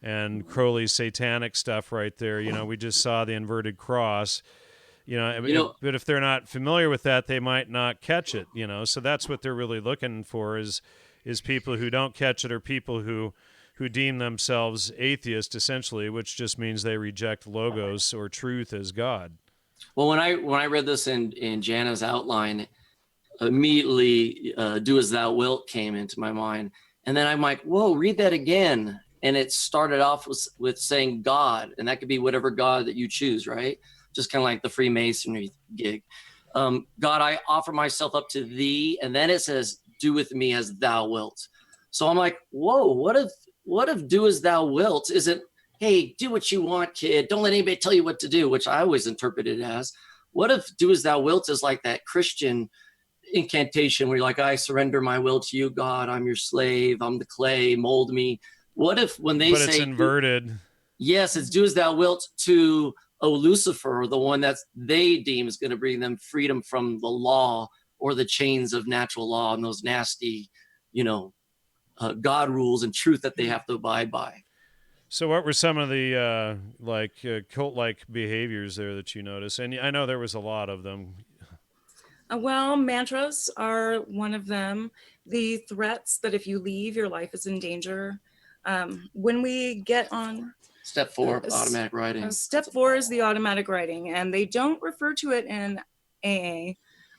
S1: and Crowley's satanic stuff right there. We just saw the inverted cross. But if they're not familiar with that, they might not catch it, so that's what they're really looking for is people who don't catch it, or people who deem themselves atheist, essentially, which just means they reject logos or truth as God.
S2: Well, when I read this in Janna's outline, immediately do as thou wilt came into my mind. And then I'm like, whoa, read that again. And it started off with saying God, and that could be whatever God that you choose, right? Just kind of like the Freemasonry gig. God, I offer myself up to thee. And then it says, do with me as thou wilt. So I'm like, whoa, what if do as thou wilt isn't, hey, do what you want, kid. Don't let anybody tell you what to do, which I always interpreted as. What if do as thou wilt is like that Christian incantation where you're like, I surrender my will to you, God. I'm your slave. I'm the clay. Mold me. What if when they say,
S1: it's inverted.
S2: Yes, it's do as thou wilt to Lucifer, the one that they deem is going to bring them freedom from the law or the chains of natural law and those nasty, God rules and truth that they have to abide by.
S1: So what were some of the cult-like behaviors there that you noticed? And I know there was a lot of them.
S3: Well, mantras are one of them. The threats that if you leave, your life is in danger. When we get on
S2: Step 4, automatic writing.
S3: Step 4 is the automatic writing, and they don't refer to it in AA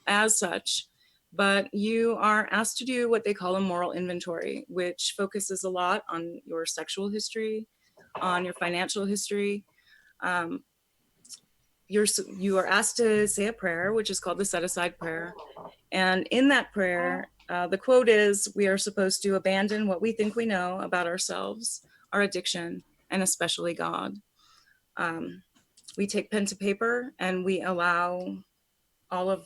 S3: as such, but you are asked to do what they call a moral inventory, which focuses a lot on your sexual history, on your financial history. You are asked to say a prayer, which is called the set-aside prayer. And in that prayer, the quote is, we are supposed to abandon what we think we know about ourselves, our addiction, and especially God. We take pen to paper and we allow all of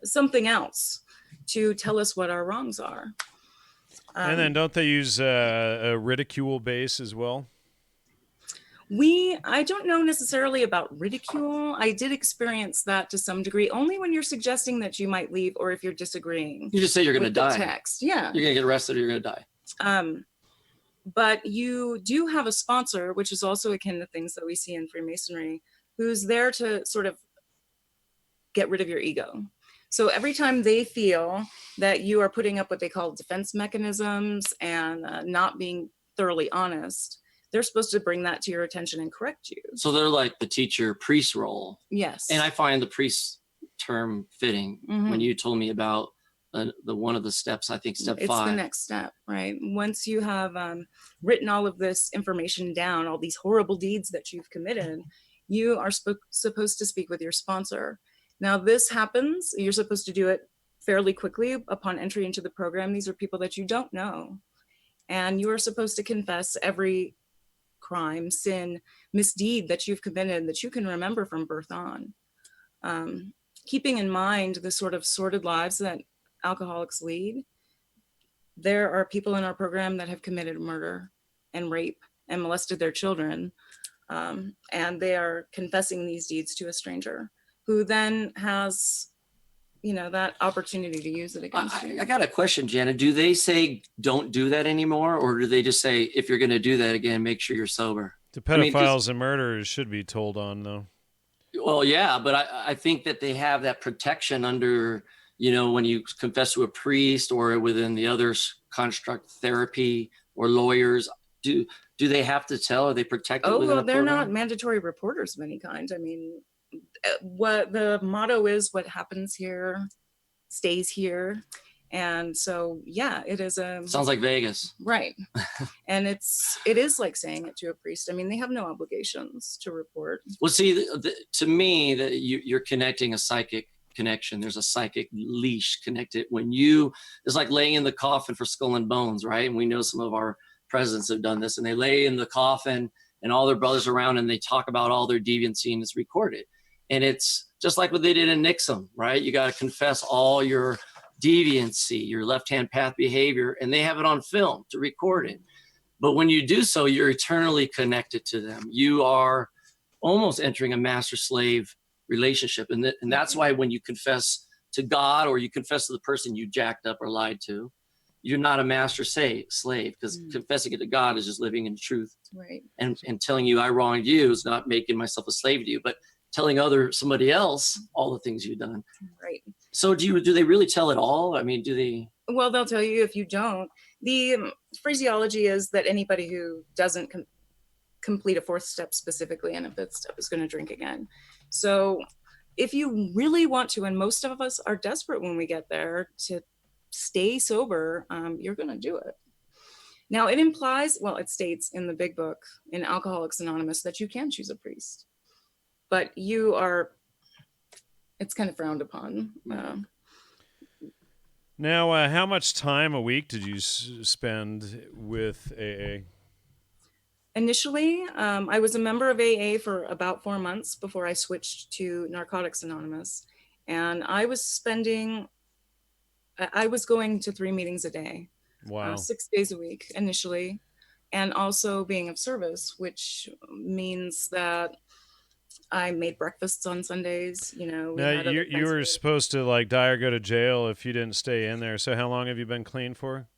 S3: something else to tell us what our wrongs are.
S1: And then don't they use a ridicule base as well?
S3: I don't know necessarily about ridicule. I did experience that to some degree, only when you're suggesting that you might leave or if you're disagreeing.
S2: You just say you're going to die.
S3: Text. Yeah.
S2: You're going to get arrested or you're going to die.
S3: But you do have a sponsor, which is also akin to things that we see in Freemasonry, who's there to sort of get rid of your ego. So every time they feel that you are putting up what they call defense mechanisms and not being thoroughly honest, they're supposed to bring that to your attention and correct you.
S2: So they're like the teacher priest role.
S3: Yes.
S2: And I find the priest term fitting when you told me about the one of the steps, I think step 5.
S3: It's the next step, right? Once you have written all of this information down, all these horrible deeds that you've committed, you are supposed to speak with your sponsor. Now this happens, you're supposed to do it fairly quickly upon entry into the program. These are people that you don't know. And you are supposed to confess every crime, sin, misdeed that you've committed that you can remember from birth on. Keeping in mind the sort of sordid lives that alcoholics lead, there are people in our program that have committed murder and rape and molested their children, and they are confessing these deeds to a stranger who then has that opportunity to use it against you.
S2: I got a question, Janna. Do they say don't do that anymore, or do they just say if you're going to do that again, make sure you're sober?
S1: The pedophiles and murderers should be told on, though.
S2: Well, yeah, but I think that they have that protection under, when you confess to a priest or within the other construct, therapy or lawyers. Do they have to tell? Are they protected?
S3: Oh, well, they're not mandatory reporters of any kind. I mean, what the motto is, what happens here stays here. And so, yeah, it is
S2: sounds like Vegas.
S3: Right. And it is like saying it to a priest. I mean, they have no obligations to report.
S2: Well, see, to me, that you're connecting a psychic connection. There's a psychic leash connected when it's like laying in the coffin for Skull and Bones, right? And we know some of our presidents have done this, and they lay in the coffin and all their brothers around and they talk about all their deviancy and it's recorded. And it's just like what they did in Nixon, right? You got to confess all your deviancy, your left-hand path behavior, and they have it on film to record it. But when you do so, you're eternally connected to them. You are almost entering a master-slave relationship. And that's why when you confess to God or you confess to the person you jacked up or lied to, you're not a master slave, because confessing it to God is just living in truth.
S3: Right.
S2: And telling you I wronged you is not making myself a slave to you, but telling somebody else all the things you've done.
S3: Right.
S2: So do they really tell it all? I mean, do they?
S3: Well, they'll tell you if you don't. The phraseology is that anybody who doesn't complete a 4th step specifically and a 5th step is going to drink again. So if you really want to, and most of us are desperate when we get there to stay sober, you're going to do it. Now it implies, well, it states in the big book in Alcoholics Anonymous that you can choose a priest, but it's kind of frowned upon.
S1: Now, how much time a week did you spend with AA?
S3: Initially, I was a member of AA for about 4 months before I switched to Narcotics Anonymous. And I was going to 3 meetings a day.
S1: Wow.
S3: 6 days a week initially, and also being of service, which means that I made breakfasts on Sundays.
S1: Now, you were supposed to like die or go to jail if you didn't stay in there. So how long have you been clean for?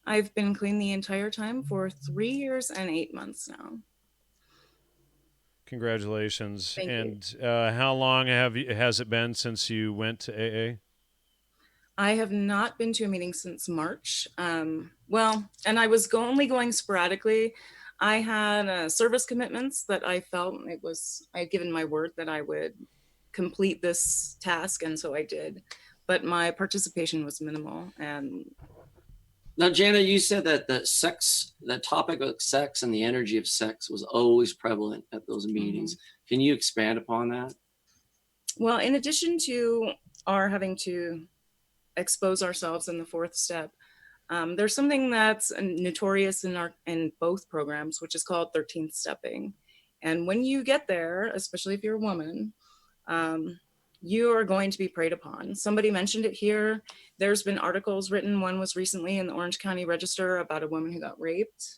S3: I've been clean the entire time for 3 years and 8 months now.
S1: Congratulations.
S3: Thank
S1: and how long has it been since you went to AA?
S3: I have not been to a meeting since March. And I was only going sporadically. I had service commitments that I felt I had given my word that I would complete this task, and so I did. But my participation was minimal. And
S2: now, Janna, you said that the topic of sex and the energy of sex was always prevalent at those meetings. Can you expand upon that?
S3: Well, in addition to our having to expose ourselves in the 4th step, there's something that's notorious in both programs, which is called 13th stepping. And when you get there, especially if you're a woman, you are going to be preyed upon. Somebody mentioned it here. There's been articles written. One was recently in the Orange County Register about a woman who got raped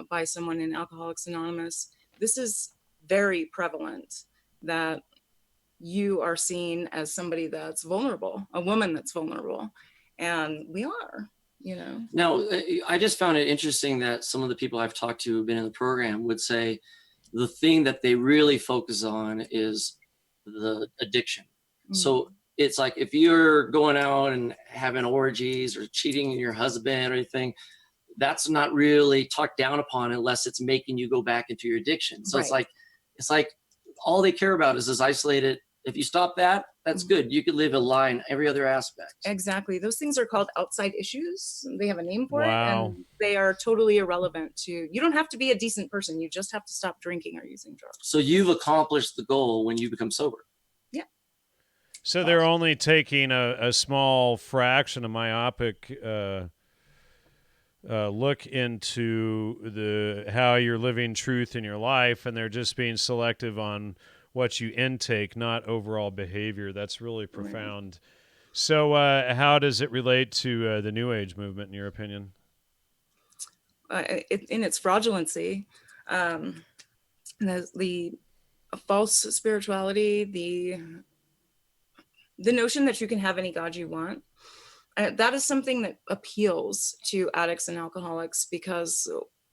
S3: by someone in Alcoholics Anonymous. This is very prevalent, that you are seen as somebody that's vulnerable, a woman that's vulnerable. And we are,
S2: Now, I just found it interesting that some of the people I've talked to who've been in the program would say the thing that they really focus on is the addiction. So it's like if you're going out and having orgies or cheating on your husband or anything, that's not really talked down upon unless it's making you go back into your addiction. So
S3: Right.
S2: it's like all they care about is this isolated. If you stop that, that's good. You could live a lie in every other aspect.
S3: Exactly. Those things are called outside issues. They have a name for it,
S1: Wow.
S3: and they are totally irrelevant to, you don't have to be a decent person. You just have to stop drinking or using drugs.
S2: So you've accomplished the goal when you become sober.
S3: Yeah.
S1: So they're only taking a small fraction, a myopic look into how you're living truth in your life, and they're just being selective on what you intake, not overall behavior. That's really profound. Right. So how does it relate to the New Age movement, in your opinion?
S3: In its fraudulency, the false spirituality, the notion that you can have any God you want, that is something that appeals to addicts and alcoholics, because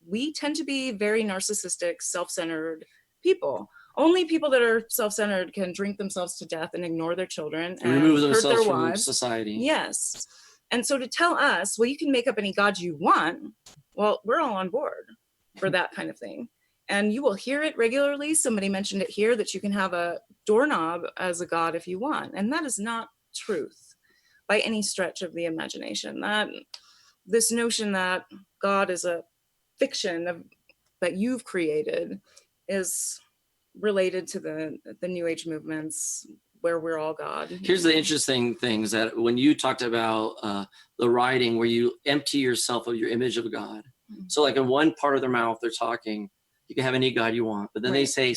S3: we tend to be very narcissistic, self-centered people. Only people that are self-centered can drink themselves to death and ignore their children and
S2: remove
S3: hurt
S2: themselves
S3: their
S2: from
S3: wives.
S2: Society.
S3: Yes. And so to tell us, well, you can make up any God you want, well, we're all on board for that kind of thing. And you will hear it regularly. Somebody mentioned it here that you can have a doorknob as a God if you want. And that is not truth by any stretch of the imagination. This notion that God is a fiction that you've created is related to the New Age movements where we're all God.
S2: Here's the interesting thing is that when you talked about the writing where you empty yourself of your image of God. So like in one part of their mouth, they're talking, you can have any God you want, but then they say,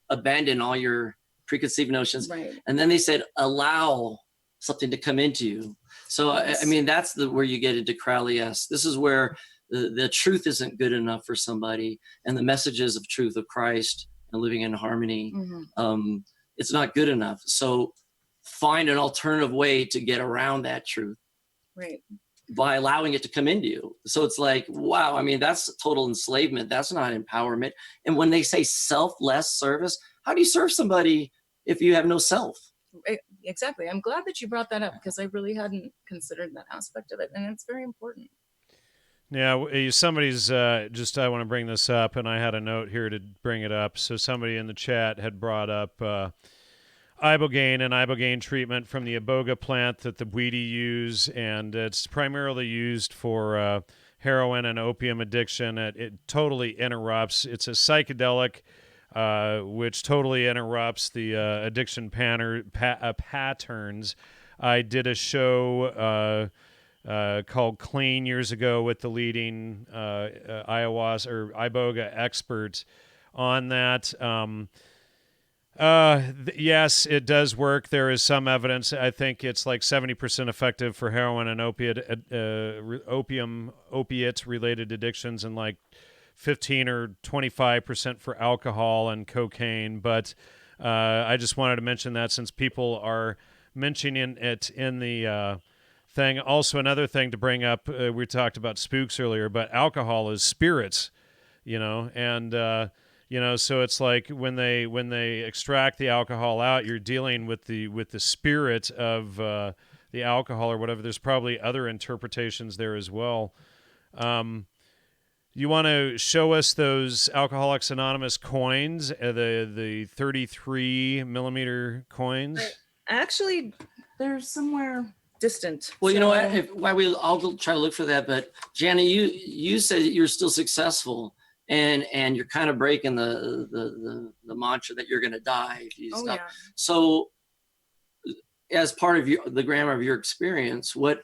S2: abandon all your preconceived notions.
S3: Right.
S2: And then they said, allow something to come into you. So, I mean, that's where you get into Crowley-esque. This is where the truth isn't good enough for somebody, and the messages of truth of Christ and living in harmony, it's not good enough. So find an alternative way to get around that truth.
S3: Right.
S2: By allowing it to come into you. So it's like, wow, I mean, that's total enslavement. That's not empowerment. And when they say selfless service, how do you serve somebody if you have no self?
S3: Exactly. I'm glad that you brought that up, because I really hadn't considered that aspect of it. And it's very important.
S1: Yeah, somebody's I want to bring this up, and I had a note here to bring it up. So somebody in the chat had brought up, ibogaine and ibogaine treatment from the iboga plant that the Bwiti use, and it's primarily used for heroin and opium addiction. It totally interrupts. It's a psychedelic, which totally interrupts the addiction patterns. I did a show called Clean years ago with the leading ayahuasca or iboga expert on that. Yes, it does work. There is some evidence. I think it's like 70% effective for heroin and opiate-related addictions, and like 15 or 25% for alcohol and cocaine. But I just wanted to mention that since people are mentioning it in the thing. Also, another thing to bring up, we talked about spooks earlier, but alcohol is spirits, and so it's like when they extract the alcohol out, you're dealing with the spirit of the alcohol or whatever. There's probably other interpretations there as well. You want to show us those Alcoholics Anonymous coins, the 33 millimeter coins?
S3: Actually, they're somewhere distant.
S2: Well, you know what? I'll try to look for that. But Janna, you said that you're still successful, and you're kind of breaking the mantra that you're going to die if you stop.
S3: Yeah.
S2: So, as part of the grammar of your experience, what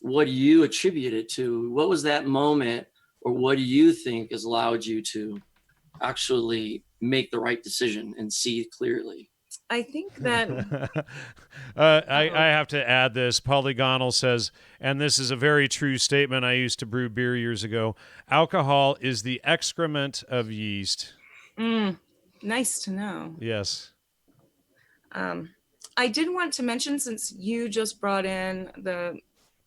S2: do you attribute it to? What was that moment, or what do you think has allowed you to actually make the right decision and see clearly?
S3: I think that
S1: I have to add this. Polygonal says, and this is a very true statement. I used to brew beer years ago. Alcohol is the excrement of yeast.
S3: Nice to know.
S1: Yes.
S3: I did want to mention, since you just brought in the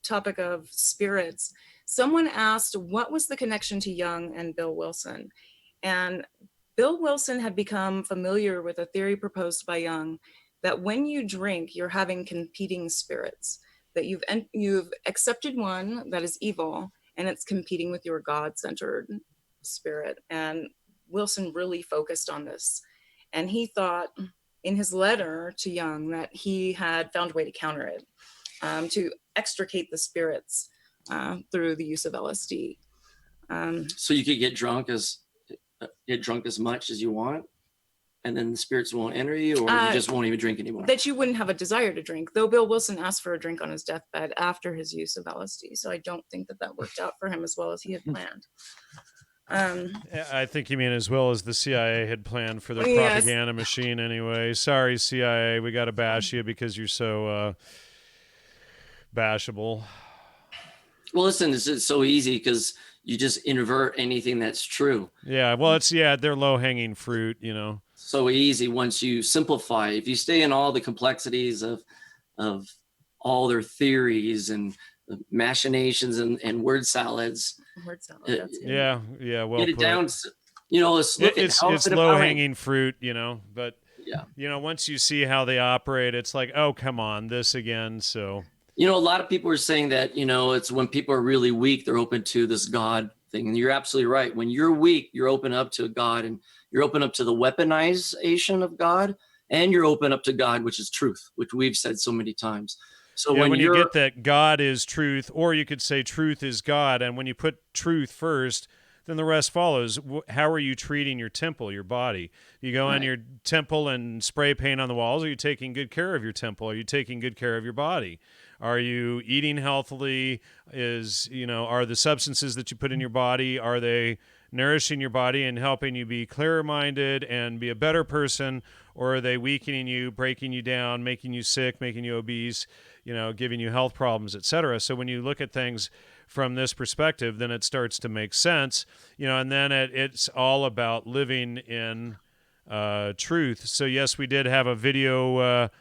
S3: topic of spirits, someone asked what was the connection to Jung and Bill Wilson, and Bill Wilson had become familiar with a theory proposed by Jung that when you drink, you're having competing spirits, that you've accepted one that is evil and it's competing with your God-centered spirit. And Wilson really focused on this. And he thought in his letter to Jung that he had found a way to counter it, to extricate the spirits through the use of LSD.
S2: So you could get drunk as much as you want, and then the spirits won't enter you, or you just won't even drink anymore?
S3: That you wouldn't have a desire to drink, though Bill Wilson asked for a drink on his deathbed after his use of LSD. So I don't think that worked out for him as well as he had planned.
S1: I think you mean as well as the CIA had planned for their
S3: Yes.
S1: propaganda machine anyway. Sorry, CIA, we got to bash you because you're so bashable.
S2: Well, listen, it's so easy because you just invert anything that's true.
S1: Yeah, well, they're low-hanging fruit,
S2: So easy once you simplify. If you stay in all the complexities of all their theories and machinations and word salads.
S3: That's
S1: Yeah, well
S2: get it
S1: put.
S2: down. Let's look at how
S1: it's low-hanging fruit, but
S2: yeah.
S1: Once you see how they operate, it's like, oh, come on, this again. So
S2: a lot of people are saying that it's when people are really weak, they're open to this God thing, and you're absolutely right. When you're weak, you're open up to God, and you're open up to the weaponization of God, and you're open up to God, which is truth, which we've said so many times. So
S1: when you get that God is truth, or you could say truth is God, and when you put truth first, then the rest follows. How are you treating your temple, your body? You go in your temple and spray paint on the walls. Are you taking good care of your temple? Are you taking good care of your body? Are you eating healthily? Are the substances that you put in your body, are they nourishing your body and helping you be clear-minded and be a better person, or are they weakening you, breaking you down, making you sick, making you obese, giving you health problems, etc.? So when you look at things from this perspective, then it starts to make sense, and then it's all about living in truth. So yes, we did have a video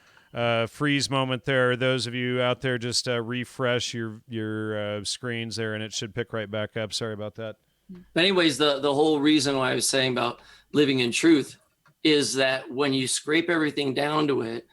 S1: freeze moment there. Those of you out there, just refresh your screens there, and it should pick right back up. Sorry about that.
S2: But anyways, the whole reason why I was saying about living in truth is that when you scrape everything down to it,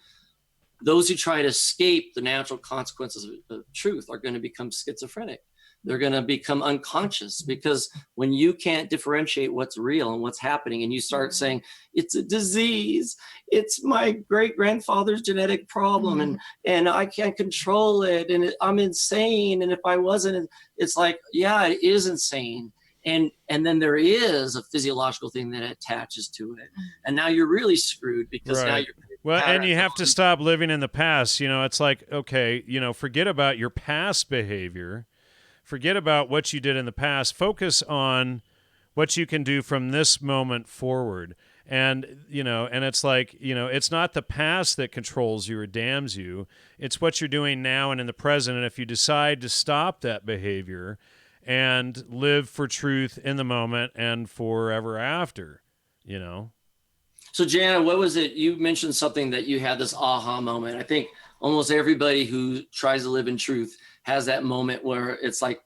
S2: those who try to escape the natural consequences of truth are going to become schizophrenic. they're going to become unconscious, because when you can't differentiate what's real and what's happening, and you start saying it's a disease, it's my great grandfather's genetic problem, and I can't control it, and I'm insane, and if I wasn't, it's like, yeah, it is insane. And then there is a physiological thing that attaches to it, and now you're really screwed, because now you're
S1: and you have to stop living in the past. It's like, okay, forget about your past behavior, forget about what you did in the past, focus on what you can do from this moment forward. And and it's like, it's not the past that controls you or damns you, it's what you're doing now and in the present. And if you decide to stop that behavior and live for truth in the moment and forever after.
S2: So Janna, what was it? You mentioned something that you had this aha moment. I think almost everybody who tries to live in truth has that moment where it's like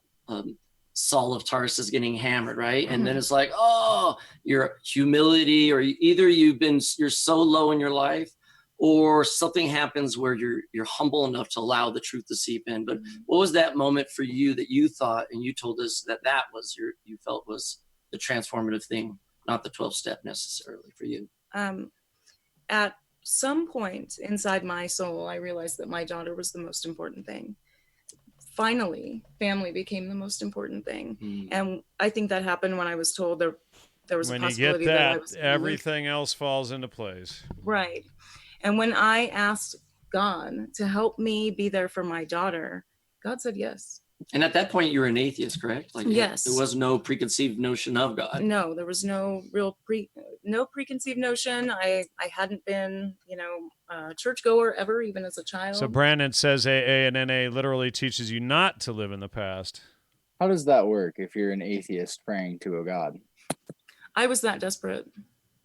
S2: Saul of Tarsus getting hammered, right? And then it's like, oh, your humility, or either you're so low in your life, or something happens where you're humble enough to allow the truth to seep in. But what was that moment for you that you thought, and you told us that was you felt was the transformative thing, not the 12 step necessarily for you?
S3: At some point inside my soul, I realized that my daughter was the most important thing. Finally, family became the most important thing. And I think that happened when I was told there was a possibility that I was
S1: everything else falls into place.
S3: Right. And when I asked God to help me be there for my daughter, God said yes.
S2: And at that point, you were an atheist, correct? Like,
S3: yes.
S2: There was no preconceived notion of God.
S3: No, there was no real preconceived notion. I hadn't been, a churchgoer ever, even as a child.
S1: So Brandon says AA and NA literally teaches you not to live in the past.
S5: How does that work if you're an atheist praying to a God?
S3: I was that desperate,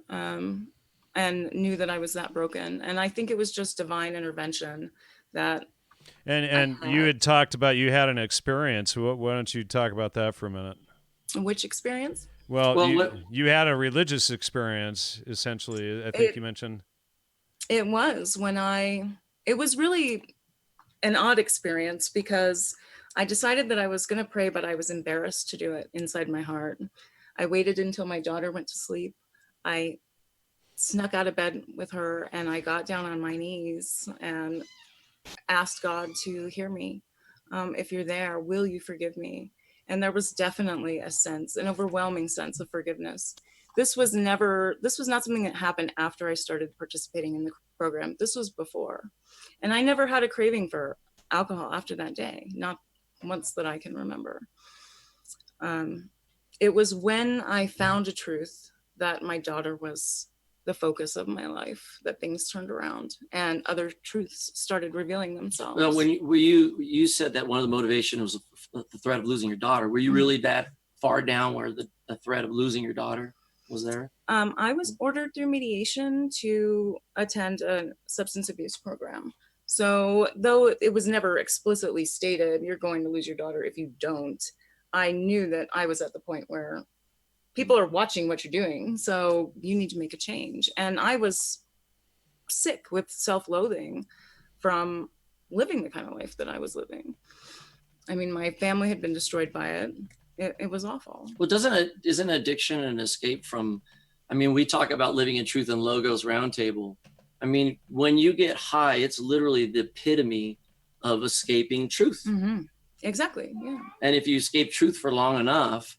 S3: and knew that I was that broken. And I think it was just divine intervention that.
S1: And you had talked about, you had an experience. Why don't you talk about that for a minute?
S3: Which experience?
S1: Well, you had a religious experience, essentially, I think you mentioned.
S3: It was it was really an odd experience, because I decided that I was going to pray, but I was embarrassed to do it inside my heart. I waited until my daughter went to sleep. I snuck out of bed with her, and I got down on my knees and asked God to hear me. If you're there, will you forgive me? And there was definitely an overwhelming sense of forgiveness. This was not something that happened after I started participating in the program. This was before. And I never had a craving for alcohol after that day, not once that I can remember. It was when I found a truth that my daughter was the focus of my life that things turned around and other truths started revealing themselves.
S2: Well, when you said that one of the motivation was the threat of losing your daughter, were you really that far down where the threat of losing your daughter was there?
S3: I was ordered through mediation to attend a substance abuse program. So though it was never explicitly stated, you're going to lose your daughter if you don't, I knew that I was at the point where people are watching what you're doing, so you need to make a change. And I was sick with self-loathing from living the kind of life that I was living. I mean, my family had been destroyed by it. It was awful.
S2: Well, isn't addiction an escape from, we talk about living in truth and logos roundtable. When you get high, it's literally the epitome of escaping truth.
S3: Mm-hmm. Exactly, yeah.
S2: And if you escape truth for long enough,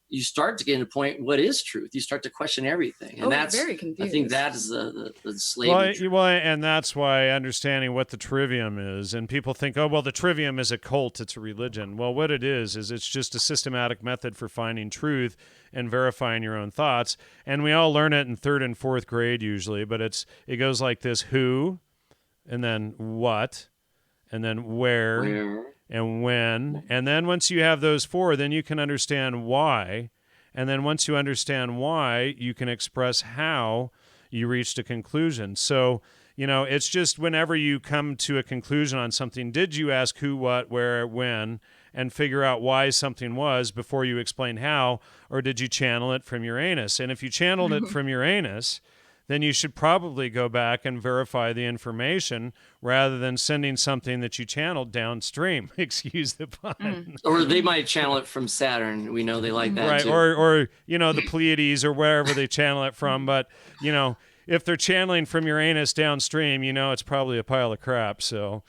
S2: you start to get to a point, what is truth? You start to question everything. And that's
S3: very confused.
S2: I think that is the slavery.
S1: Well, and that's why understanding what the trivium is, and people think, oh, well, the trivium is a cult, it's a religion. Well, what it is it's just a systematic method for finding truth and verifying your own thoughts. And we all learn it in 3rd and 4th grade usually, but it goes like this: who, and then what, and then where. And when, and then once you have those 4, then you can understand why. And then once you understand why, you can express how you reached a conclusion. So, it's just whenever you come to a conclusion on something, did you ask who, what, where, when, and figure out why something was before you explain how, or did you channel it from your anus? And if you channeled it from your anus, then you should probably go back and verify the information rather than sending something that you channeled downstream. Excuse the pun.
S2: Or they might channel it from Saturn. We know they like that
S1: Right,
S2: too.
S1: or the Pleiades or wherever they channel it from. But if they're channeling from Uranus downstream, it's probably a pile of crap. So,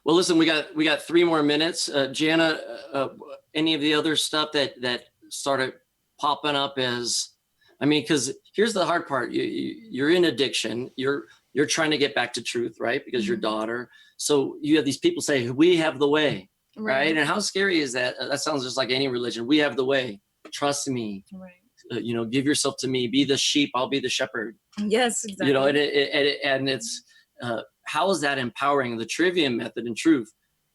S2: well, listen, we got 3 more minutes. Janna, any of the other stuff that started popping up because here's the hard part. You're in addiction. You're trying to get back to truth, right? Because your daughter. So you have these people say, "We have the way." Right. And how scary is that? That sounds just like any religion. We have the way. Trust me.
S3: Right.
S2: Give yourself to me. Be the sheep. I'll be the shepherd.
S3: Yes, exactly.
S2: And it's how is that empowering? The trivium method in truth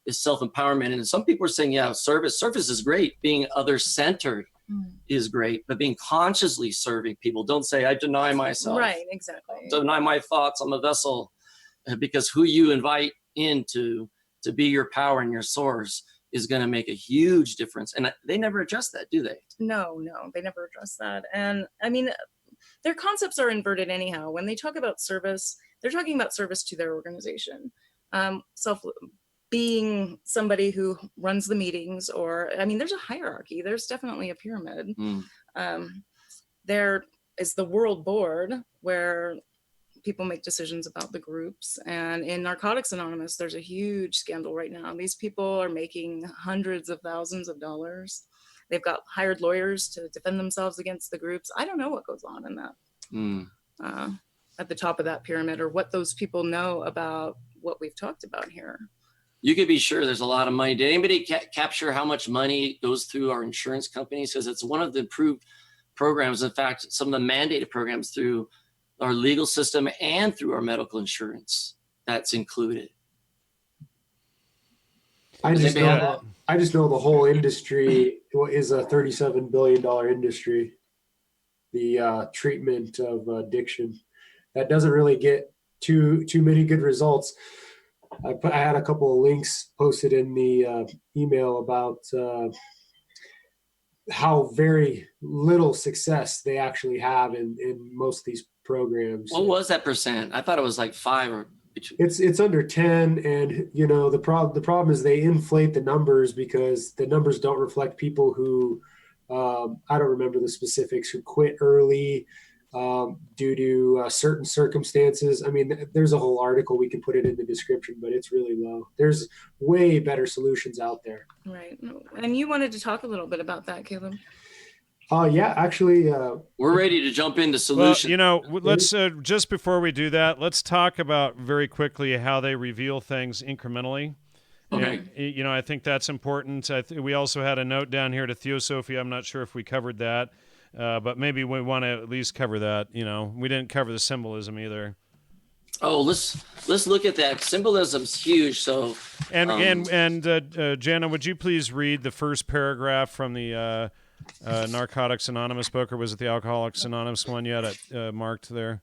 S2: is self-empowerment. And some people are saying, yeah, service is great. Being other-centered is great, but being consciously serving people. Don't say, I deny myself.
S3: Right, exactly.
S2: Deny my thoughts. I'm a vessel. Because who you invite into to be your power and your source is going to make a huge difference. And they never address that, do they?
S3: No, they never address that. And their concepts are inverted anyhow. When they talk about service, they're talking about service to their organization. Being somebody who runs the meetings, or there's a hierarchy. There's definitely a pyramid. There is the world board where people make decisions about the groups. And in Narcotics Anonymous, there's a huge scandal right now. These people are making hundreds of thousands of dollars. They've got hired lawyers to defend themselves against the groups. I don't know what goes on in that at the top of that pyramid, or what those people know about what we've talked about here.
S2: You could be sure there's a lot of money. Did anybody capture how much money goes through our insurance companies? Because it's one of the approved programs. In fact, some of the mandated programs through our legal system and through our medical insurance that's included.
S4: I just know the whole industry is a $37 billion industry. The treatment of addiction that doesn't really get too many good results. I had a couple of links posted in the email about how very little success they actually have in most of these programs.
S2: What was that percent? I thought it was like 5 or.
S4: It's under 10, and the problem is they inflate the numbers because the numbers don't reflect people who I don't remember the specifics, who quit early due to certain circumstances. There's a whole article, we can put it in the description, but it's really low. There's way better solutions out there.
S3: Right. And you wanted to talk a little bit about that, Caleb?
S4: Yeah, actually.
S2: We're ready to jump into solutions.
S1: Well, let's just before we do that, let's talk about very quickly how they reveal things incrementally.
S2: Okay.
S1: And, I think that's important. We also had a note down here to Theosophy. I'm not sure if we covered that, but maybe we want to at least cover that. We didn't cover the symbolism either.
S2: Oh, let's look at that. Symbolism's huge. So,
S1: and Janna, would you please read the first paragraph from the Narcotics Anonymous book, or was it the Alcoholics Anonymous one you had it marked there?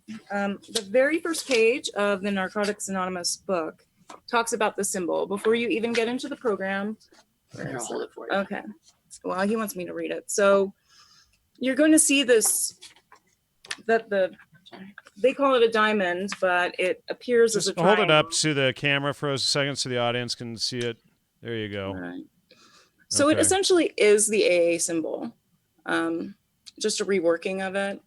S3: The very first page of the Narcotics Anonymous book talks about the symbol before you even get into the program.
S2: I'll hold it for you.
S3: Okay. Well, he wants me to read it. So you're going to see this, they call it a diamond, but it appears as a triangle.
S1: Hold it up to the camera for a second so the audience can see it. There you go.
S3: Right. So It essentially is the AA symbol, just a reworking of it.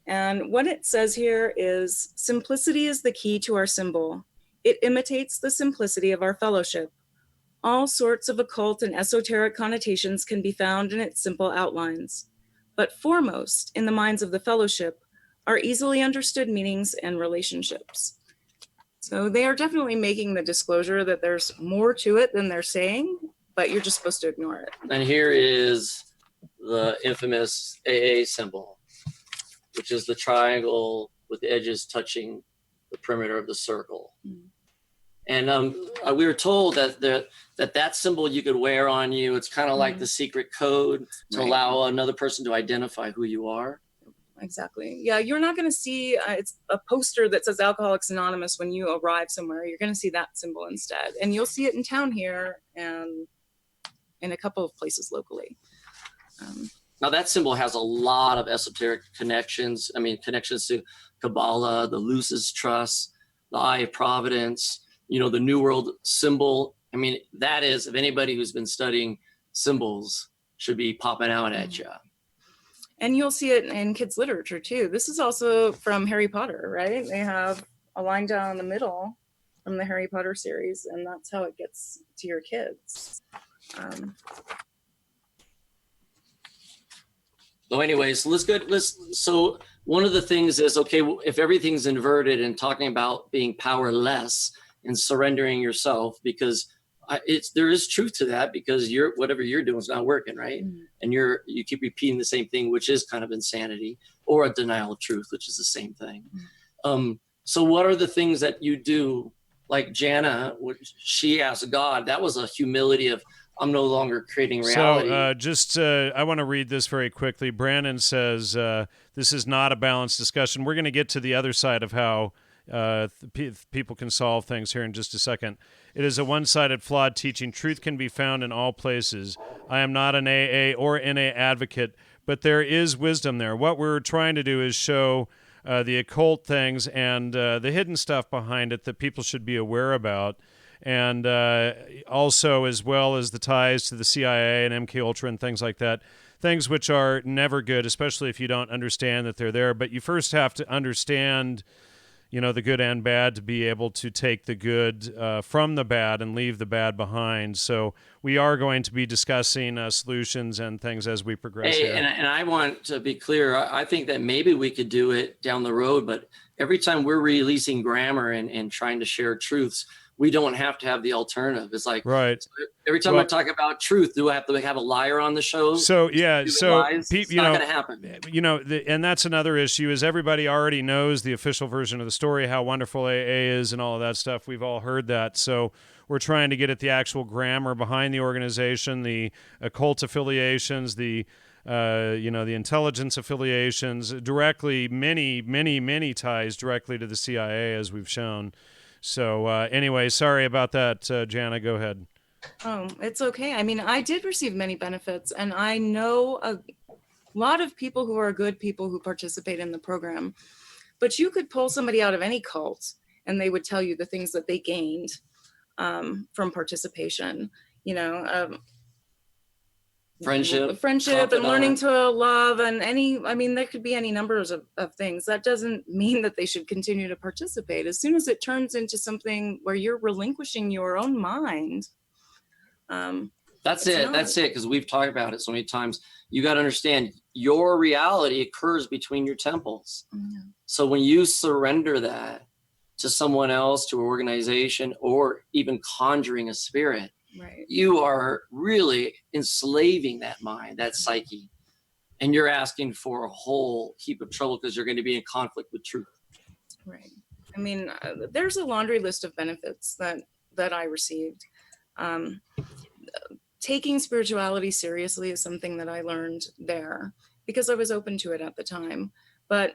S3: And what it says here is, simplicity is the key to our symbol. It imitates the simplicity of our fellowship. All sorts of occult and esoteric connotations can be found in its simple outlines. But foremost in the minds of the fellowship are easily understood meanings and relationships. So they are definitely making the disclosure that there's more to it than they're saying, but you're just supposed to ignore it.
S2: And here is the infamous AA symbol, which is the triangle with the edges touching the perimeter of the circle. And we were told that symbol you could wear on you. It's kind of like the secret code to allow another person to identify who you are.
S3: Exactly. Yeah, you're not going to see it's a poster that says Alcoholics Anonymous when you arrive somewhere. You're going to see that symbol instead. And you'll see it in town here and in a couple of places locally.
S2: Now that symbol has a lot of esoteric connections. I mean, connections to Kabbalah, the Lucis Trust, the Eye of Providence, the New World symbol. I mean, that is, if anybody who's been studying symbols should be popping out at you.
S3: And you'll see it in kids' literature too. This is also from Harry Potter, right? They have a line down the middle from the Harry Potter series, and that's how it gets to your kids.
S2: So anyways, so one of the things is, okay, if everything's inverted and talking about being powerless and surrendering yourself, because there is truth to that, because whatever you're doing is not working, right? Mm-hmm. And you keep repeating the same thing, which is kind of insanity, or a denial of truth, which is the same thing. Mm-hmm. So what are the things that you do? Like Janna, she asked God, that was a humility of, I'm no longer creating reality.
S1: So I want to read this very quickly. Brandon says, this is not a balanced discussion. We're going to get to the other side of how people can solve things here in just a second. It is a one-sided, flawed teaching. Truth can be found in all places. I am not an AA or NA advocate, but there is wisdom there. What we're trying to do is show the occult things and the hidden stuff behind it that people should be aware about. And also, as well as the ties to the CIA and MK Ultra and things like that, things which are never good, especially if you don't understand that they're there. But you first have to understand, the good and bad to be able to take the good from the bad and leave the bad behind. So we are going to be discussing solutions and things as we progress here.
S2: And I want to be clear. I think that maybe we could do it down the road, but every time we're releasing grammar and trying to share truths, we don't have to have the alternative. It's like,
S1: right.
S2: So every time I talk about truth, do I have to have a liar on the show?
S1: So yeah, it's
S2: not going to happen.
S1: And that's another issue is everybody already knows the official version of the story, how wonderful AA is and all of that stuff. We've all heard that. So we're trying to get at the actual grammar behind the organization, the occult affiliations, the intelligence affiliations, directly, many ties directly to the CIA, as we've shown. So anyway, sorry about that, Janna. Go ahead.
S3: Oh, it's okay. I mean, I did receive many benefits, and I know a lot of people who are good people who participate in the program. But you could pull somebody out of any cult, and they would tell you the things that they gained from participation.
S2: Friendship
S3: and learning to love, and there could be any numbers of things. That doesn't mean that they should continue to participate. As soon as it turns into something where you're relinquishing your own mind,
S2: that's it, because we've talked about it so many times. You got to understand, your reality occurs between your temples. Mm-hmm. So when you surrender that to someone else, to an organization, or even conjuring a spirit, right, you are really enslaving that mind, that psyche, and you're asking for a whole heap of trouble because you're going to be in conflict with truth.
S3: Right. I mean, there's a laundry list of benefits that I received. Taking spirituality seriously is something that I learned there because I was open to it at the time. But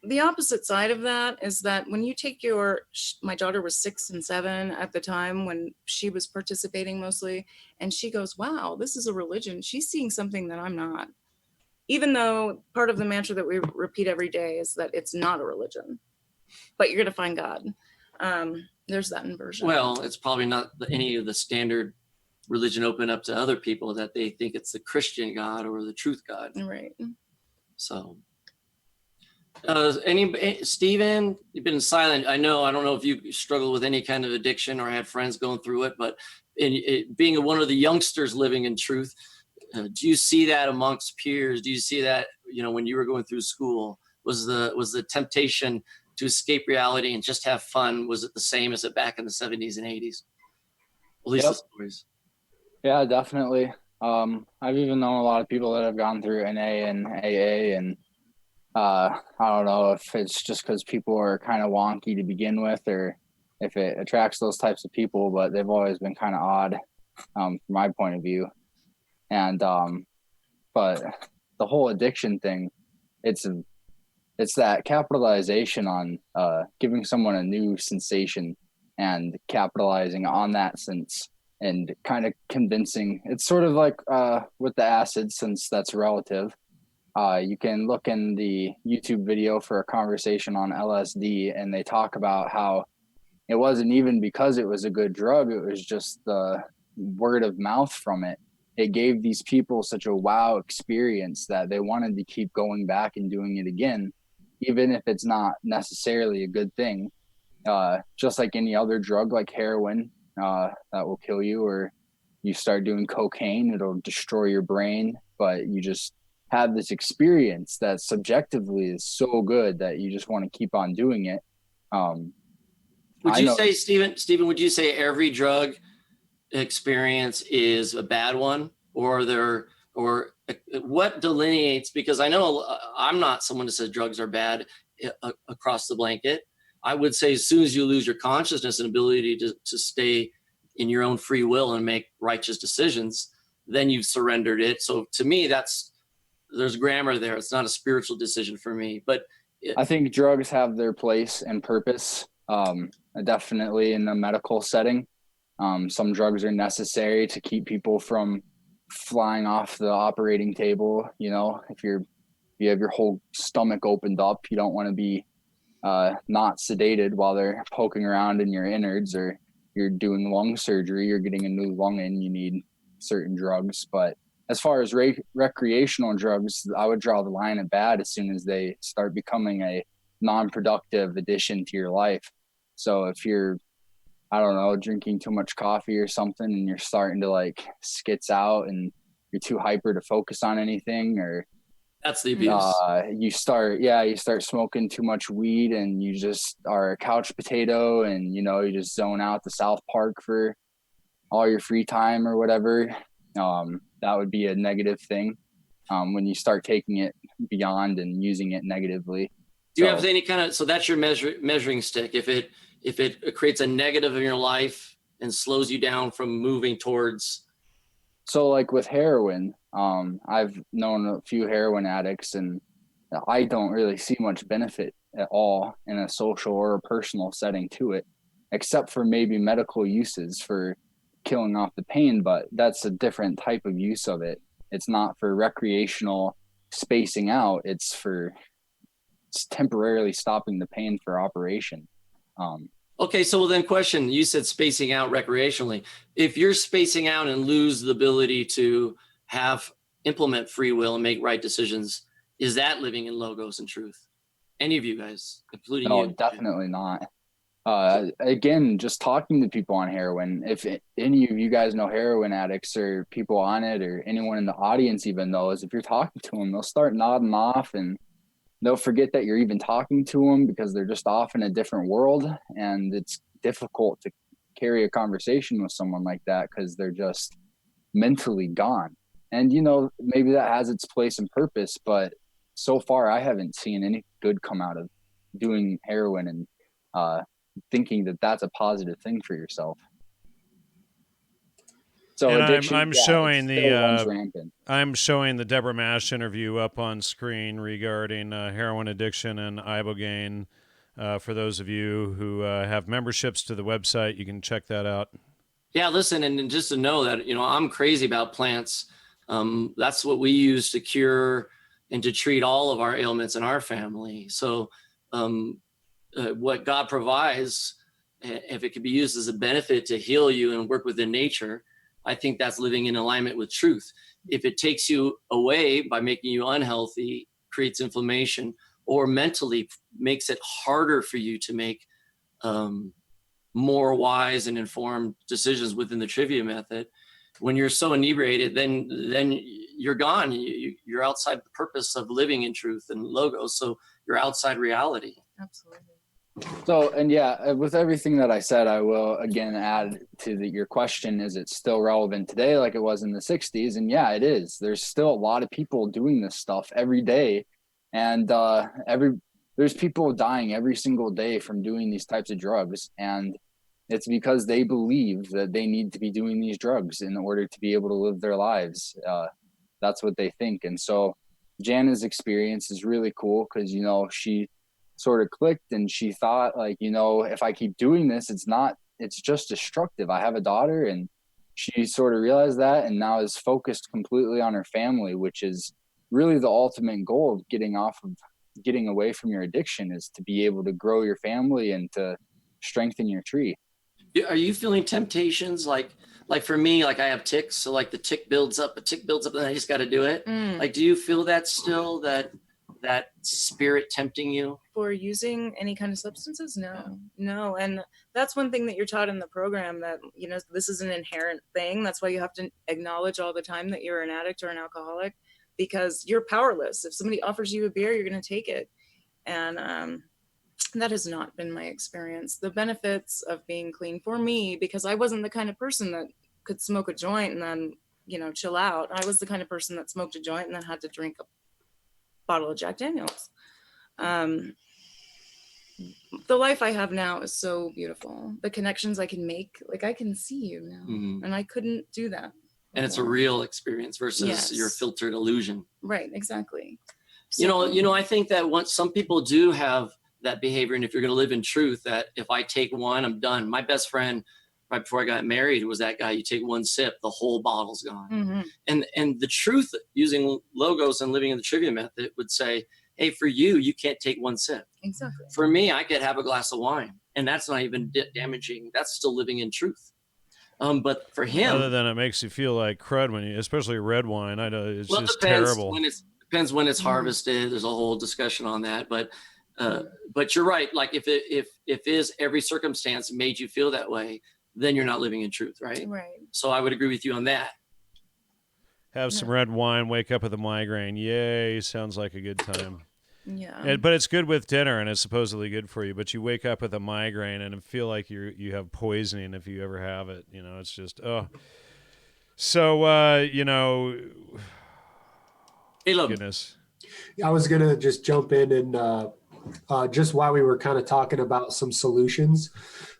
S3: the opposite side of that is that when you take my daughter was 6 and 7 at the time when she was participating mostly, and she goes, wow, this is a religion. She's seeing something that I'm not. Even though part of the mantra that we repeat every day is that it's not a religion, but you're going to find God. There's that inversion.
S2: Well, it's probably not any of the standard religion open up to other people that they think it's the Christian God or the truth God.
S3: Right.
S2: So... Stephen, you've been silent. I don't know if you struggle with any kind of addiction or have friends going through it, but being one of the youngsters living in truth, do you see that amongst peers? Do you see that, when you were going through school, was the temptation to escape reality and just have fun? Was it the same as it back in the 70s and 80s? At least the stories.
S5: Yeah, definitely. I've even known a lot of people that have gone through NA and AA, and I don't know if it's just because people are kind of wonky to begin with, or if it attracts those types of people, but they've always been kind of odd from my point of view. And but the whole addiction thing, it's that capitalization on giving someone a new sensation and capitalizing on that and kind of convincing. It's sort of like with the acid, since that's relative. You can look in the YouTube video for a conversation on LSD, and they talk about how it wasn't even because it was a good drug. It was just the word of mouth from it. It gave these people such a wow experience that they wanted to keep going back and doing it again, even if it's not necessarily a good thing. Just like any other drug, like heroin, that will kill you, or you start doing cocaine, it'll destroy your brain. But you just have this experience that subjectively is so good that you just want to keep on doing it.
S2: Would you say, Stephen, would you say every drug experience is a bad one, or what delineates? Because I know I'm not someone who says drugs are bad across the blanket. I would say as soon as you lose your consciousness and ability to stay in your own free will and make righteous decisions, then you've surrendered it. So to me, there's grammar there. It's not a spiritual decision for me, but
S5: I think drugs have their place and purpose. Definitely in the medical setting. Some drugs are necessary to keep people from flying off the operating table. You know, if you have your whole stomach opened up, you don't want to be not sedated while they're poking around in your innards, or you're doing lung surgery, you're getting a new lung in, you need certain drugs. But as far as recreational drugs, I would draw the line at bad as soon as they start becoming a non-productive addition to your life. So if you're, I don't know, drinking too much coffee or something, and you're starting to like skits out and you're too hyper to focus on anything, or
S2: that's the abuse.
S5: You start smoking too much weed, and you just are a couch potato, and you just zone out to South Park for all your free time or whatever. That would be a negative thing when you start taking it beyond and using it negatively.
S2: Do you have any so that's your measuring stick? If it creates a negative in your life and slows you down from moving towards.
S5: So like with heroin, I've known a few heroin addicts, and I don't really see much benefit at all in a social or a personal setting to it, except for maybe medical uses for killing off the pain. But that's a different type of use of it. It's not for recreational spacing out. It's temporarily stopping the pain for operation.
S2: Okay, so then question, you said spacing out recreationally. If you're spacing out and lose the ability to implement free will and make right decisions, is that living in logos and truth? Any of you guys, including you?
S5: No, definitely not. Again, just talking to people on heroin, if any of you guys know heroin addicts or people on it, or anyone in the audience even knows, if you're talking to them, they'll start nodding off, and they'll forget that you're even talking to them because they're just off in a different world. And it's difficult to carry a conversation with someone like that because they're just mentally gone. And, maybe that has its place and purpose, but so far I haven't seen any good come out of doing heroin and thinking that that's a positive thing for yourself. So
S1: and
S5: addiction,
S1: I'm showing
S5: I'm
S1: showing the Deborah Mash interview up on screen regarding heroin addiction and ibogaine. For those of you who have memberships to the website, you can check that out.
S2: Yeah, listen, and just to know that I'm crazy about plants. That's what we use to cure and to treat all of our ailments in our family. So what God provides, if it can be used as a benefit to heal you and work within nature, I think that's living in alignment with truth. If it takes you away by making you unhealthy, creates inflammation, or mentally makes it harder for you to make more wise and informed decisions within the trivia method, when you're so inebriated, then you're gone. You're outside the purpose of living in truth and logos. So you're outside reality.
S3: Absolutely.
S5: So, and yeah, with everything that I said, I will again add to your question, is it still relevant today like it was in the 60s? And yeah, it is. There's still a lot of people doing this stuff every day. And there's people dying every single day from doing these types of drugs. And it's because they believe that they need to be doing these drugs in order to be able to live their lives. That's what they think. And so Janna's experience is really cool because, she sort of clicked, and she thought, like, if I keep doing this, it's just destructive. I have a daughter, and she sort of realized that, and now is focused completely on her family, which is really the ultimate goal of getting away from your addiction, is to be able to grow your family and to strengthen your tree.
S2: Are you feeling temptations like for me, like I have tics, so like the tick builds up, and I just got to do it. Like, do you feel that still, that spirit tempting you
S3: for using any kind of substances? No. And that's one thing that you're taught in the program, that, you know, this is an inherent thing. That's why you have to acknowledge all the time that you're an addict or an alcoholic, because you're powerless. If somebody offers you a beer, you're going to take it. And that has not been my experience. The benefits of being clean for me, because I wasn't the kind of person that could smoke a joint and then, you know, chill out. I was the kind of person that smoked a joint and then had to drink a bottle of Jack Daniels. The life I have now is so beautiful. The connections I can make, like I can see you now, and I couldn't do that before.
S2: And it's a real experience versus your filtered illusion.
S3: Right, exactly. So,
S2: You know, I think that once some people do have that behavior, and if you're going to live in truth, that if I take one, I'm done. My best friend, right before I got married, was that guy. You take one sip, the whole bottle's gone. And the truth, using logos and living in the trivia method, would say, hey, for you, you can't take one sip.
S3: Exactly.
S2: For me, I could have a glass of wine, and that's not even damaging. That's still living in truth. But for him,
S1: other than it makes you feel like crud when you, especially red wine, I know it's just
S2: depends
S1: terrible.
S2: Depends when it's harvested. There's a whole discussion on that, but you're right. Like if every circumstance made you feel that way, then you're not living in truth, right?
S3: Right.
S2: So I would agree with you on that.
S1: Have some red wine, wake up with a migraine. Yay, sounds like a good time.
S3: Yeah.
S1: But it's good with dinner, and it's supposedly good for you. But you wake up with a migraine and feel like you have poisoning if you ever have it. You know, it's just So you know,
S2: hey, look.
S1: goodness.
S4: I was gonna just jump in and just while we were kind of talking about some solutions,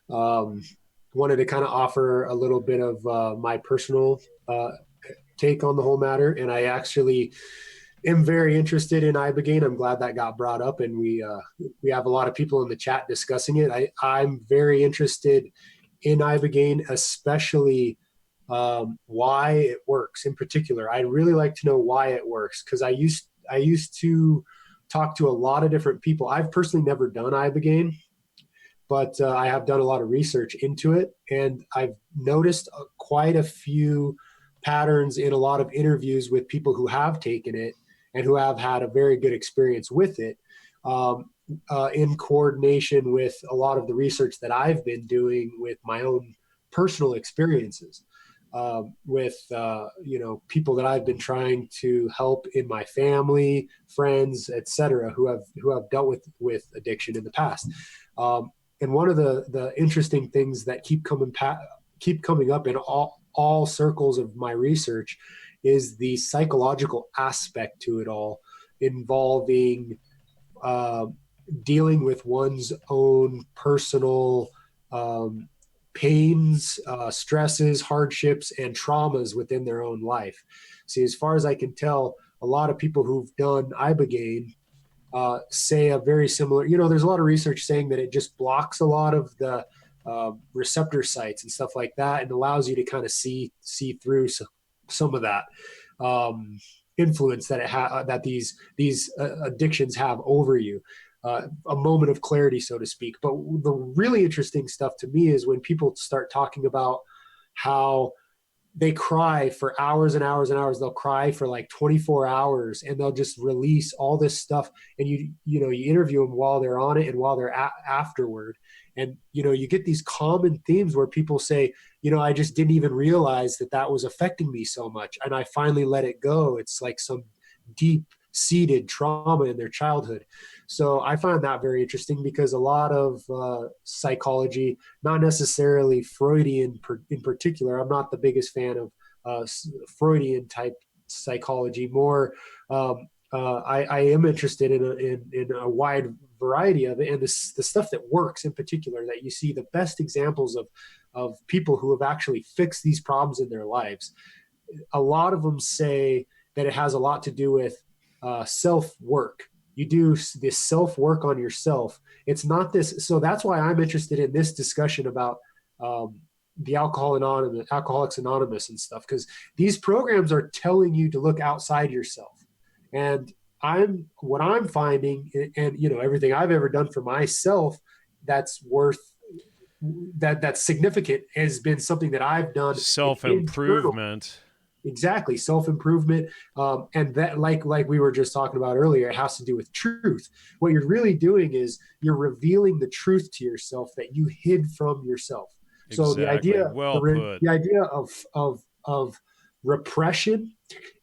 S4: wanted to kind of offer a little bit of my personal take on the whole matter. And I actually am very interested in Ibogaine. I'm glad that got brought up, and we have a lot of people in the chat discussing it. I'm very interested in Ibogaine, especially why it works in particular. I'd really like to know why it works, because I used to talk to a lot of different people. I've personally never done Ibogaine, but I have done a lot of research into it, and I've noticed quite a few patterns in a lot of interviews with people who have taken it and who have had a very good experience with it, in coordination with a lot of the research that I've been doing with my own personal experiences, with people that I've been trying to help in my family, friends, etc., who have dealt with addiction in the past. And one of the interesting things that keep coming up in all circles of my research is the psychological aspect to it all, involving dealing with one's own personal pains, stresses, hardships, and traumas within their own life. See, as far as I can tell, a lot of people who've done Ibogaine say a very similar, there's a lot of research saying that it just blocks a lot of the receptor sites and stuff like that, and allows you to kind of see through some of that influence that these addictions have over you. A moment of clarity, so to speak. But the really interesting stuff to me is when people start talking about how they cry for hours and hours and hours. They'll cry for like 24 hours, and they'll just release all this stuff. And you interview them while they're on it and while they're afterward. And, you get these common themes where people say, I just didn't even realize that was affecting me so much, and I finally let it go. It's like some deep seated trauma in their childhood. So I find that very interesting, because a lot of psychology, not necessarily Freudian in particular, I'm not the biggest fan of Freudian type psychology. More, I am interested in a wide variety of it, and the stuff that works in particular, that you see the best examples of people who have actually fixed these problems in their lives. A lot of them say that it has a lot to do with self-work. You do this self-work on yourself. It's not this. So that's why I'm interested in this discussion about the Alcoholics Anonymous and stuff, because these programs are telling you to look outside yourself. And what I'm finding, and everything I've ever done for myself that's significant has been something that I've done.
S1: Self-improvement.
S4: Exactly. Self-improvement. And that, like we were just talking about earlier, it has to do with truth. What you're really doing is you're revealing the truth to yourself that you hid from yourself. So
S1: Exactly.
S4: the idea of repression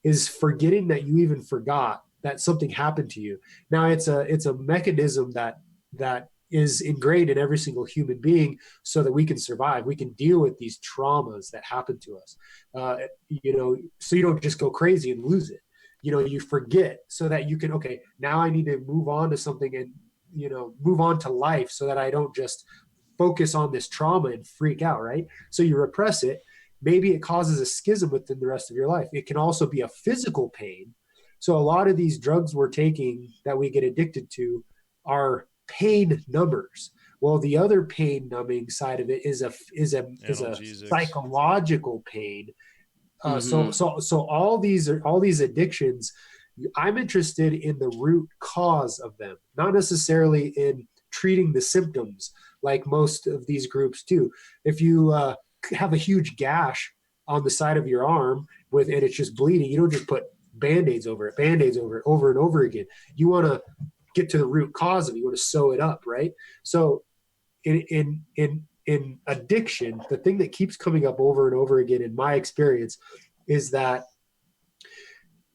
S4: is forgetting that you even forgot that something happened to you. Now it's a mechanism that is ingrained in every single human being so that we can survive. We can deal with these traumas that happen to us. So you don't just go crazy and lose it. You forget so that you can, okay, now I need to move on to something and, move on to life so that I don't just focus on this trauma and freak out, right? So you repress it. Maybe it causes a schism within the rest of your life. It can also be a physical pain. So a lot of these drugs we're taking that we get addicted to are pain numbers. Well, the other pain numbing side of it is a psychological pain. So all these addictions, I'm interested in the root cause of them, not necessarily in treating the symptoms like most of these groups do. If you have a huge gash on the side of your arm and it's just bleeding, you don't just put Band-Aids over it over and over again. You want to get to the root cause of it. You want to sew it up, right? So in addiction, the thing that keeps coming up over and over again in my experience is that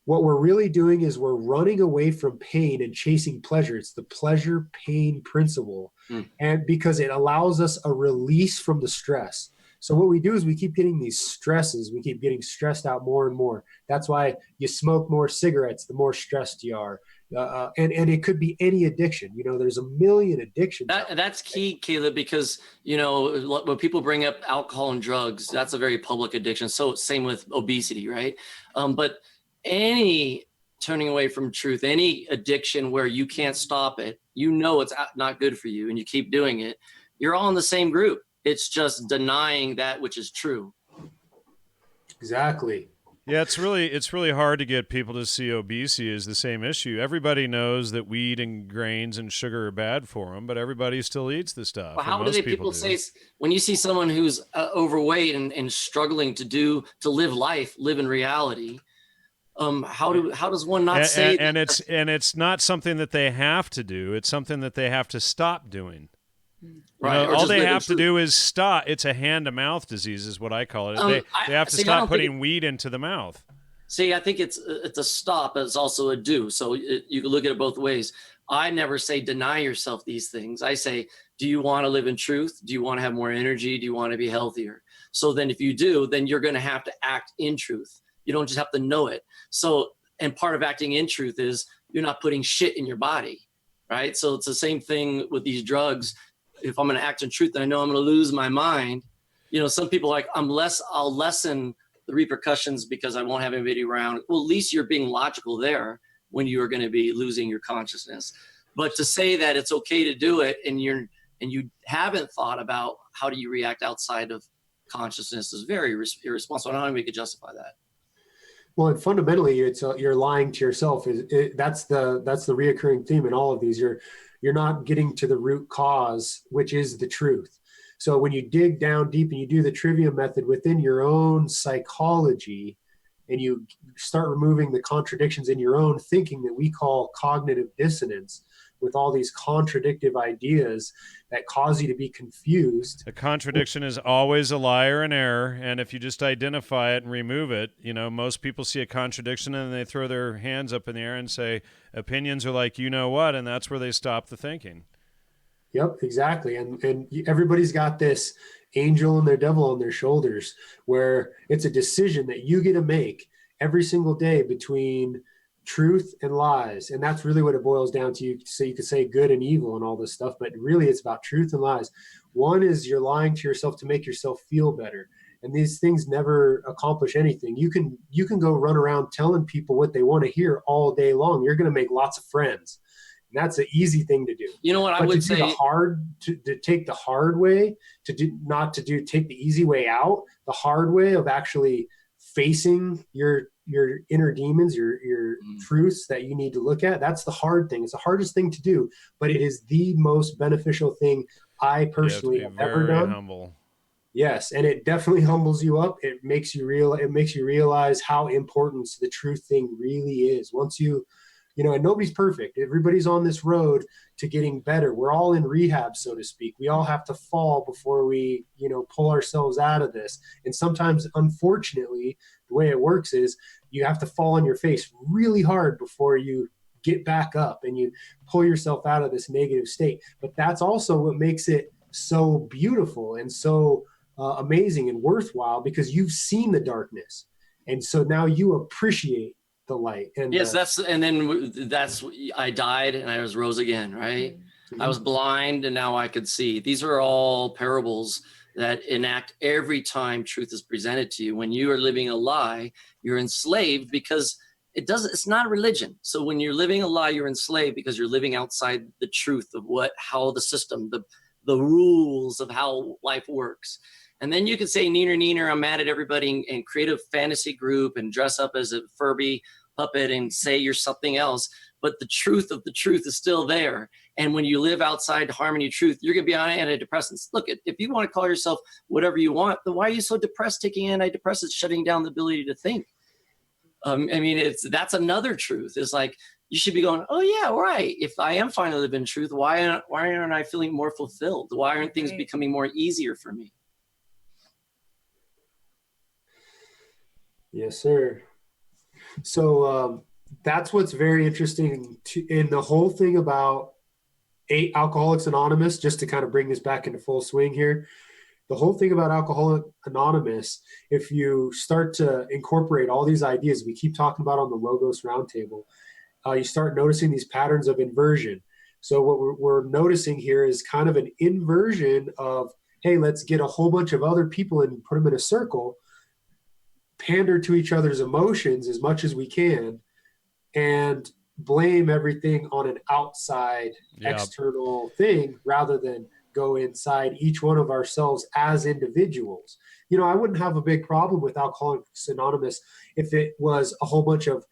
S4: what we're really doing is we're running away from pain and chasing pleasure. It's the pleasure pain principle. And because it allows us a release from the stress. So what we do is we keep getting these stresses. We keep getting stressed out more and more. That's why you smoke more cigarettes, the more stressed you are. And it could be any addiction. There's a million addictions.
S2: That's key, Caleb, because, when people bring up alcohol and drugs, that's a very public addiction. So same with obesity, right? But any turning away from truth, any addiction where you can't stop it, it's not good for you and you keep doing it, you're all in the same group. It's just denying that which is true.
S4: Exactly.
S1: Yeah, it's really hard to get people to see obesity as the same issue. Everybody knows that wheat and grains and sugar are bad for them, but everybody still eats the stuff.
S2: Well, how do people say, when you see someone who's overweight and struggling to live life, live in reality, how does one not say
S1: and it's not something that they have to do. It's something that they have to stop doing.
S2: Right.
S1: All they have to do is stop. It's a hand-to-mouth disease is what I call it. They have to stop putting weed into the mouth.
S2: See, I think it's a stop, but it's also a do. So you can look at it both ways. I never say deny yourself these things. I say, do you want to live in truth? Do you want to have more energy? Do you want to be healthier? So then if you do, then you're going to have to act in truth. You don't just have to know it. So, and part of acting in truth is you're not putting shit in your body, right? So it's the same thing with these drugs. If I'm going to act in truth and I know I'm going to lose my mind, some people are like, I'll lessen the repercussions because I won't have anybody around. Well, at least you're being logical there when you are going to be losing your consciousness. But to say that it's okay to do it and you haven't thought about how do you react outside of consciousness is very irresponsible. I don't know how we could justify that.
S4: Well, and fundamentally, you're lying to yourself. That's the reoccurring theme in all of these. You're not getting to the root cause, which is the truth. So when you dig down deep and you do the trivia method within your own psychology, and you start removing the contradictions in your own thinking that we call cognitive dissonance, with all these contradictive ideas that cause you to be confused.
S1: A contradiction is always a lie or an error, and if you just identify it and remove it, most people see a contradiction and they throw their hands up in the air and say, opinions are like what, and that's where they stop the thinking.
S4: Yep, exactly. And everybody's got this angel and their devil on their shoulders, where it's a decision that you get to make every single day between truth and lies. And that's really what it boils down to. So you could say good and evil and all this stuff, but really it's about truth and lies. One is you're lying to yourself to make yourself feel better. And these things never accomplish anything. You can go run around telling people what they want to hear all day long. You're going to make lots of friends. And that's an easy thing to do.
S2: You know what I
S4: But
S2: would
S4: to do
S2: say?
S4: to take the hard way, take the easy way out, the hard way of actually facing your inner demons, your truths that you need to look at. That's the hard thing. It's the hardest thing to do, but it is the most beneficial thing I personally have ever done.
S1: Humble.
S4: Yes, and it definitely humbles you up. It makes you realize how important the truth thing really is. Once you and nobody's perfect. Everybody's on this road to getting better. We're all in rehab, so to speak. We all have to fall before we, pull ourselves out of this. And sometimes, unfortunately, the way it works is you have to fall on your face really hard before you get back up and you pull yourself out of this negative state. But that's also what makes it so beautiful and so amazing and worthwhile, because you've seen the darkness. And so now you appreciate the light. And
S2: yes, I died and I was rose again, right? I was blind and now I could see. These are all parables that enact every time truth is presented to you. When you are living a lie, you're enslaved because it's not a religion. So when you're living a lie, you're enslaved because you're living outside the truth of how the system, the rules of how life works. And then you could say, neener, I'm mad at everybody, and create a fantasy group and dress up as a Furby puppet and say you're something else. But the truth of the truth is still there. And when you live outside harmony truth, you're going to be on antidepressants. Look, if you want to call yourself whatever you want, then why are you so depressed taking antidepressants, shutting down the ability to think? That's another truth. It's like, you should be going, oh yeah, right. If I am finally living truth, why aren't I feeling more fulfilled? Why aren't things becoming more easier for me?
S4: Yes, sir. So that's what's very interesting in the whole thing about Alcoholics Anonymous, just to kind of bring this back into full swing here. The whole thing about Alcoholics Anonymous, if you start to incorporate all these ideas we keep talking about on the Logos Roundtable, you start noticing these patterns of inversion. So what we're noticing here is kind of an inversion of, hey, let's get a whole bunch of other people and put them in a circle, pander to each other's emotions as much as we can, and blame everything on an outside external thing rather than go inside each one of ourselves as individuals. I wouldn't have a big problem with Alcoholics Anonymous if it was a whole bunch of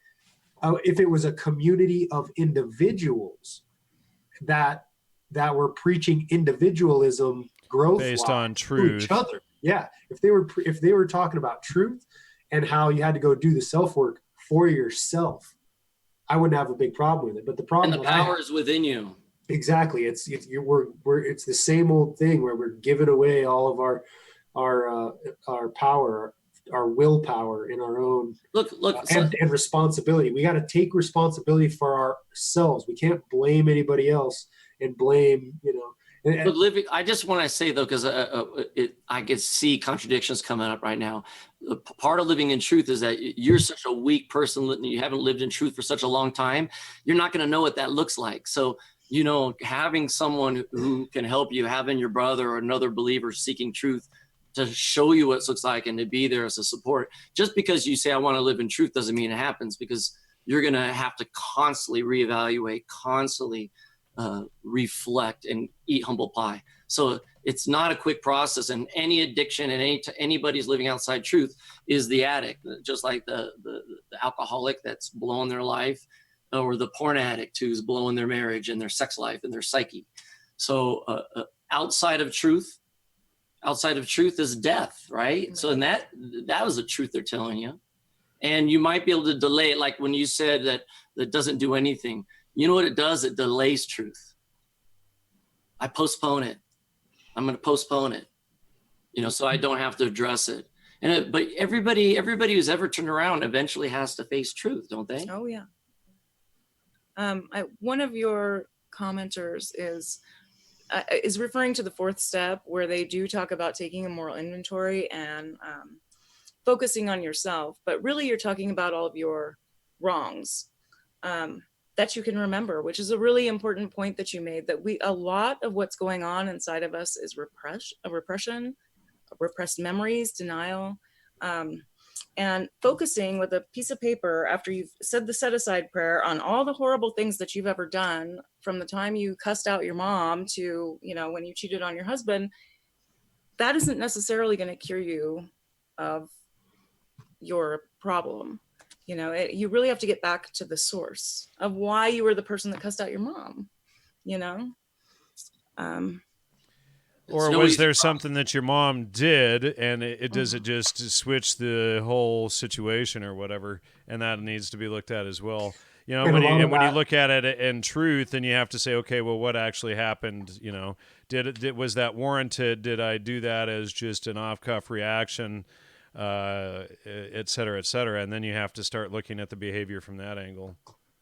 S4: if it was a community of individuals that were preaching individualism, growth
S1: based on
S4: to
S1: truth,
S4: each other. Yeah, if they were talking about truth and how you had to go do the self work for yourself, I wouldn't have a big problem with it. But the problem,
S2: and the power is within you. Exactly.
S4: It's the same old thing where we're giving away all of our power, our willpower in our own and responsibility. We got to take responsibility for ourselves. We can't blame anybody else and blame,
S2: But living, I just want to say though, because I can see contradictions coming up right now. Part of living in truth is that you're such a weak person, you haven't lived in truth for such a long time, you're not going to know what that looks like. So, having someone who can help you, having your brother or another believer seeking truth to show you what it looks like and to be there as a support. Just because you say, I want to live in truth doesn't mean it happens, because you're going to have to constantly reevaluate, constantly reflect and eat humble pie. So it's not a quick process, and any addiction and anybody's living outside truth is the addict, just like the alcoholic that's blowing their life, or the porn addict who's blowing their marriage and their sex life and their psyche. So outside of truth is death, right? So and that was the truth they're telling you. And you might be able to delay it, like when you said that doesn't do anything. You know what it does? It delays truth. I postpone it. I'm going to postpone it, so I don't have to address it. But everybody who's ever turned around eventually has to face truth, don't they?
S3: Oh yeah. One of your commenters is referring to the fourth step, where they do talk about taking a moral inventory and focusing on yourself, but really you're talking about all of your wrongs that you can remember, which is a really important point that you made, that a lot of what's going on inside of us is repression, repressed memories, denial. and focusing with a piece of paper after you've said the set aside prayer on all the horrible things that you've ever done, from the time you cussed out your mom to, you know, when you cheated on your husband, that isn't necessarily going to cure you of your problem. You know, you really have to get back to the source of why you were the person that cussed out your mom, you know?
S1: Or was there something that your mom did, and does it just switch the whole situation or whatever, and that needs to be looked at as well. You know, when you look at it in truth, then you have to say, okay, well, what actually happened? You know, was that warranted? Did I do that as just an off-cuff reaction, et cetera, et cetera? And then you have to start looking at the behavior from that angle.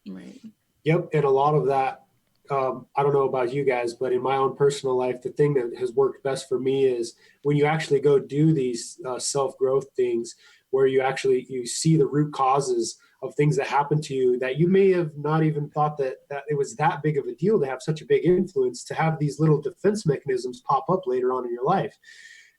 S3: Right.
S4: Yep, and a lot of that. I don't know about you guys, but in my own personal life, the thing that has worked best for me is when you actually go do these self-growth things, where you see the root causes of things that happen to you that you may have not even thought that it was that big of a deal to have such a big influence, to have these little defense mechanisms pop up later on in your life.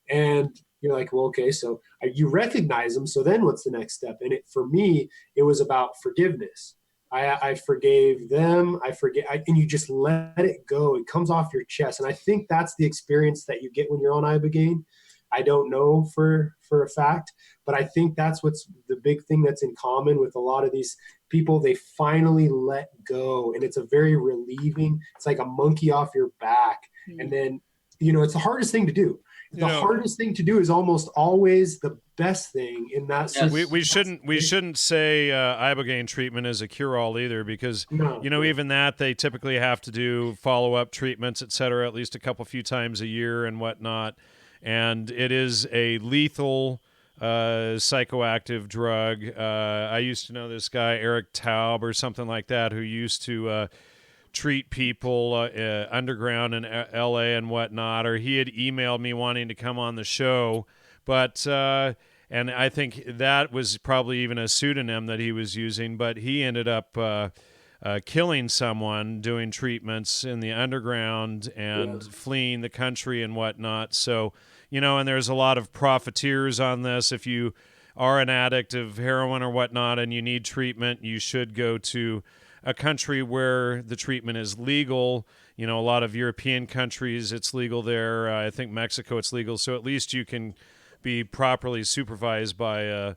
S4: And you're like, well, okay, so you recognize them. So then what's the next step? And for me, it was about forgiveness. I forgave them. And you just let it go. It comes off your chest. And I think that's the experience that you get when you're on Ibogaine. I don't know for a fact, but I think that's what's the big thing that's in common with a lot of these people. They finally let go, and it's a very relieving. It's like a monkey off your back. Mm-hmm. And then, you know, it's the hardest thing to do. The hardest thing to do is almost always the best thing in that sense.
S1: We shouldn't say Ibogaine treatment is a cure-all either, because even that, they typically have to do follow-up treatments, et cetera, at least a few times a year and whatnot. And it is a lethal psychoactive drug. I used to know this guy, Eric Taub or something like that, who used to treat people underground in LA and whatnot, or he had emailed me wanting to come on the show, but and I think that was probably even a pseudonym that he was using, but he ended up killing someone doing treatments in the underground and fleeing the country and whatnot. So, you know, and there's a lot of profiteers on this. If you are an addict of heroin or whatnot and you need treatment, you should go to a country where the treatment is legal. You know, a lot of European countries, it's legal there. I think Mexico, it's legal. So at least you can be properly supervised by a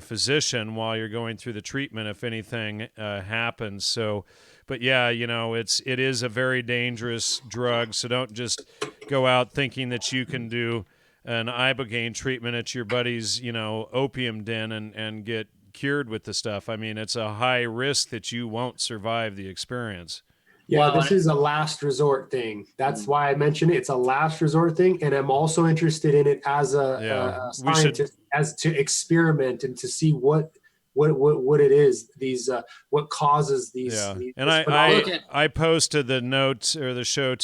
S1: physician while you're going through the treatment if anything happens. So, but yeah, you know, it is a very dangerous drug. So don't just go out thinking that you can do an Ibogaine treatment at your buddy's, you know, opium den and get cured with the stuff. I mean, it's a high risk that you won't survive the experience.
S4: Yeah, this is a last resort thing. That's why I mentioned it. It's a last resort thing, and I'm also interested in it as a scientist, as to experiment and to see what it is. These what causes these.
S1: Yeah,
S4: these
S1: and I posted the notes or the show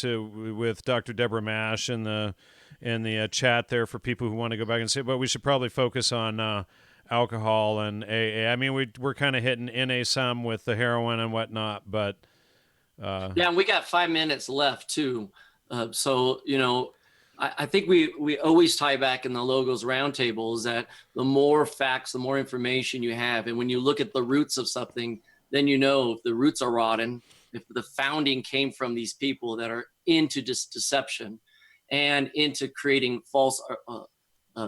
S1: with Dr. Deborah Mash in the chat there for people who want to go back and say, but we should probably focus on alcohol and AA. I mean, we're kind of hitting NA some with the heroin and whatnot, but
S2: and we got 5 minutes left too. So, you know, I think we always tie back in the Logos Roundtables that the more facts, the more information you have. And when you look at the roots of something, then you know if the roots are rotten, if the founding came from these people that are into deception and into creating false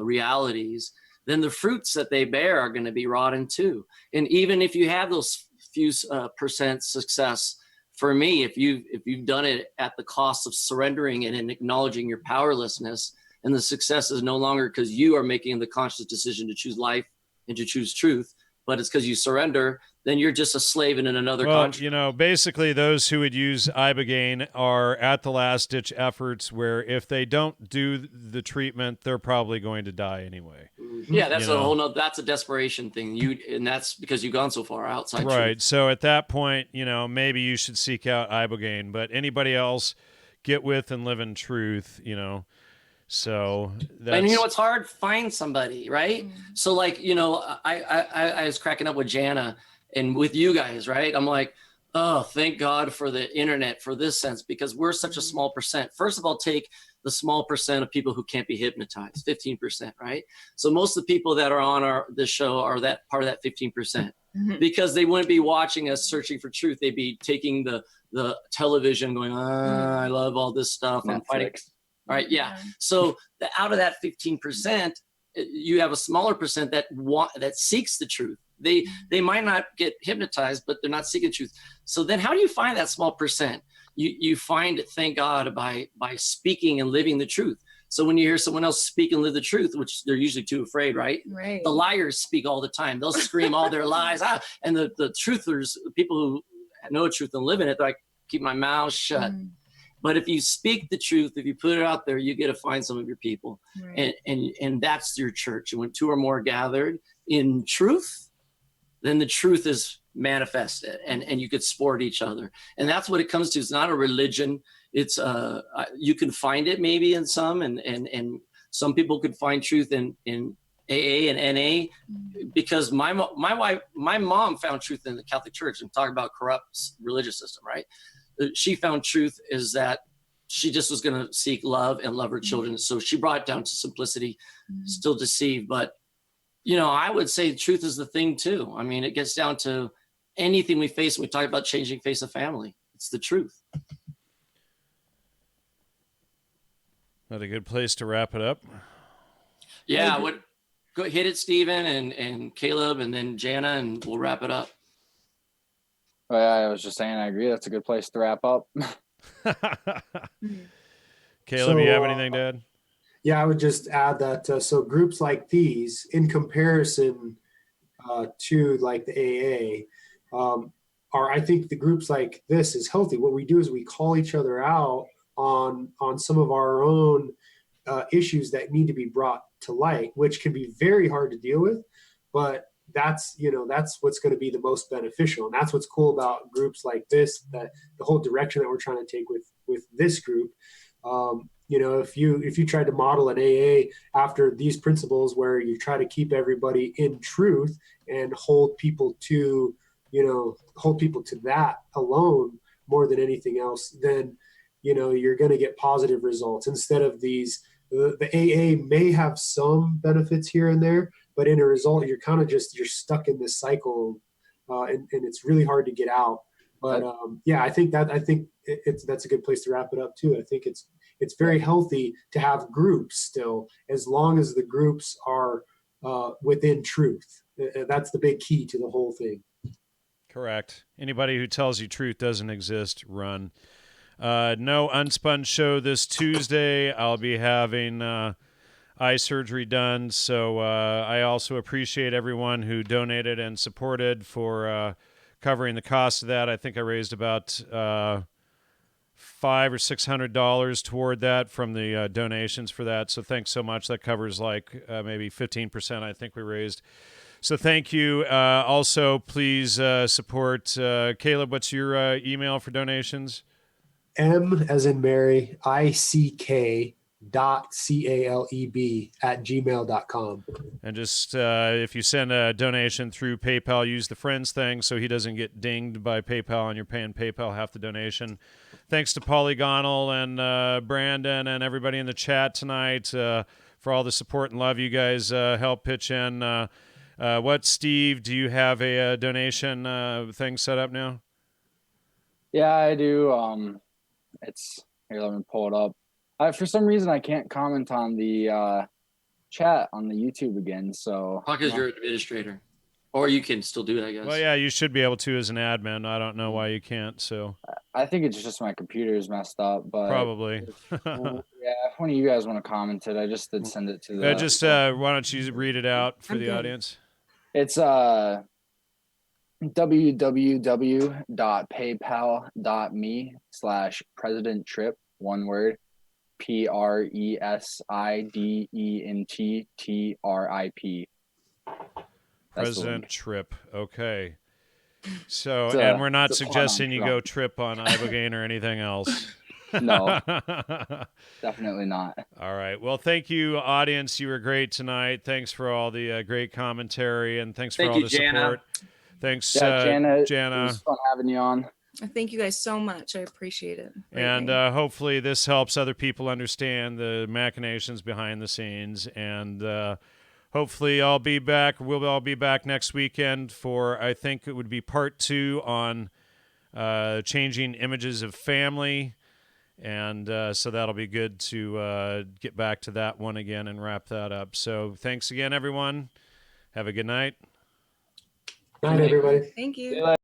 S2: realities, then the fruits that they bear are going to be rotten too. And even if you have those few percent success, for me, if you've done it at the cost of surrendering and acknowledging your powerlessness, and the success is no longer because you are making the conscious decision to choose life and to choose truth, but it's because you surrender, then you're just a slave in another country.
S1: You know, basically those who would use Ibogaine are at the last ditch efforts where if they don't do the treatment, they're probably going to die anyway.
S2: Yeah, that's that's a desperation thing. And that's because you've gone so far outside.
S1: Right.
S2: Truth.
S1: So at that point, you know, maybe you should seek out Ibogaine, but anybody else, get with and live in truth, you know. So
S2: and you know what's hard? Find somebody, right? So like, you know, I was cracking up with Janna and with you guys, right? I'm like, oh, thank God for the internet for this sense, because we're such a small percent. First of all, take the small percent of people who can't be hypnotized, 15%, right? So most of the people that are on this show are that part of that 15%, because they wouldn't be watching us searching for truth. They'd be taking the television going, I love all this stuff. I'm fighting. All right. Yeah. So out of that 15%, you have a smaller percent that seeks the truth. They might not get hypnotized, but they're not seeking the truth. So then how do you find that small percent? You find it, thank God, by speaking and living the truth. So when you hear someone else speak and live the truth, which they're usually too afraid, right?
S3: Right.
S2: The liars speak all the time. They'll scream all their lies. And the truthers, the people who know truth and live in it, they're like, keep my mouth shut. But if you speak the truth, if you put it out there, you get to find some of your people. Right. And that's your church. And when two or more gathered in truth, then the truth is manifested, and you could support each other. And that's what it comes to. It's not a religion. It's you can find it maybe in some, and some people could find truth in AA and NA, because my mom found truth in the Catholic Church. And talk about corrupt religious system, right? She found truth is that she just was going to seek love and love her children. So she brought it down to simplicity, still deceived, but I would say truth is the thing too. I mean, it gets down to anything we face when we talk about changing face of family. It's the truth.
S1: Not a good place to wrap it up.
S2: Yeah, go hit it, Stephen and Caleb, and then Janna, and we'll wrap it up.
S5: Oh, yeah, I was just saying, I agree. That's a good place to wrap up.
S1: Caleb, you have anything to add?
S4: Yeah, I would just add that so groups like these, in comparison to like the AA, I think the groups like this is healthy. What we do is we call each other out on some of our own issues that need to be brought to light, which can be very hard to deal with, but that's what's going to be the most beneficial. And that's what's cool about groups like this, that the whole direction that we're trying to take with this group. If you tried to model an AA after these principles, where you try to keep everybody in truth and hold people to that alone more than anything else, then you're going to get positive results instead of these. The AA may have some benefits here and there, but in a result, you're kind of you're stuck in this cycle, and it's really hard to get out. But I think that's a good place to wrap it up too. I think it's very healthy to have groups still, as long as the groups are within truth. That's the big key to the whole thing.
S1: Correct. Anybody who tells you truth doesn't exist, run. No Unspun show this Tuesday. I'll be having eye surgery done, so I also appreciate everyone who donated and supported for covering the cost of that. I think I raised about $500 or $600 toward that from the donations for that. So thanks so much. That covers like maybe 15%. I think we raised. So thank you. Also, please support Caleb. What's your email for donations?
S4: M as in Mary, ICK .caleb@gmail.com.
S1: And just if you send a donation through PayPal, use the friends thing so he doesn't get dinged by PayPal and you're paying PayPal half the donation. Thanks to Polygonal and Brandon and everybody in the chat tonight for all the support and love you guys help pitch in. Steve, do you have a donation thing set up now?
S5: Yeah, I do. Here, let me pull it up. For some reason, I can't comment on the chat on the YouTube again. So
S2: because you're an administrator, or you can still do it, I guess.
S1: Well, yeah, you should be able to as an admin. I don't know why you can't. So
S5: I think it's just my computer is messed up, but
S1: probably.
S5: If one of you guys want to comment it, I just did send it to the.
S1: Why don't you read it out for the audience?
S5: It's www.paypal.me/presidenttrip, one word, PRESIDENTTRIP.
S1: President Trip. Okay. So, and we're not suggesting you go trip on Ibogaine or anything else.
S5: No, definitely not.
S1: All right. Well, thank you, audience. You were great tonight. Thanks for all the great commentary, and thanks for all the support. Thanks,
S5: Janna.
S1: Janna.
S5: It was fun having you on.
S3: Thank you guys so much. I appreciate it.
S1: And
S3: greatly.
S1: hopefully this helps other people understand the machinations behind the scenes. And hopefully I'll be back. We'll all be back next weekend for, I think it would be part 2 on changing images of family. And so that'll be good to get back to that one again and wrap that up. So thanks again, everyone. Have a good night.
S4: Night, everybody.
S3: Thank you.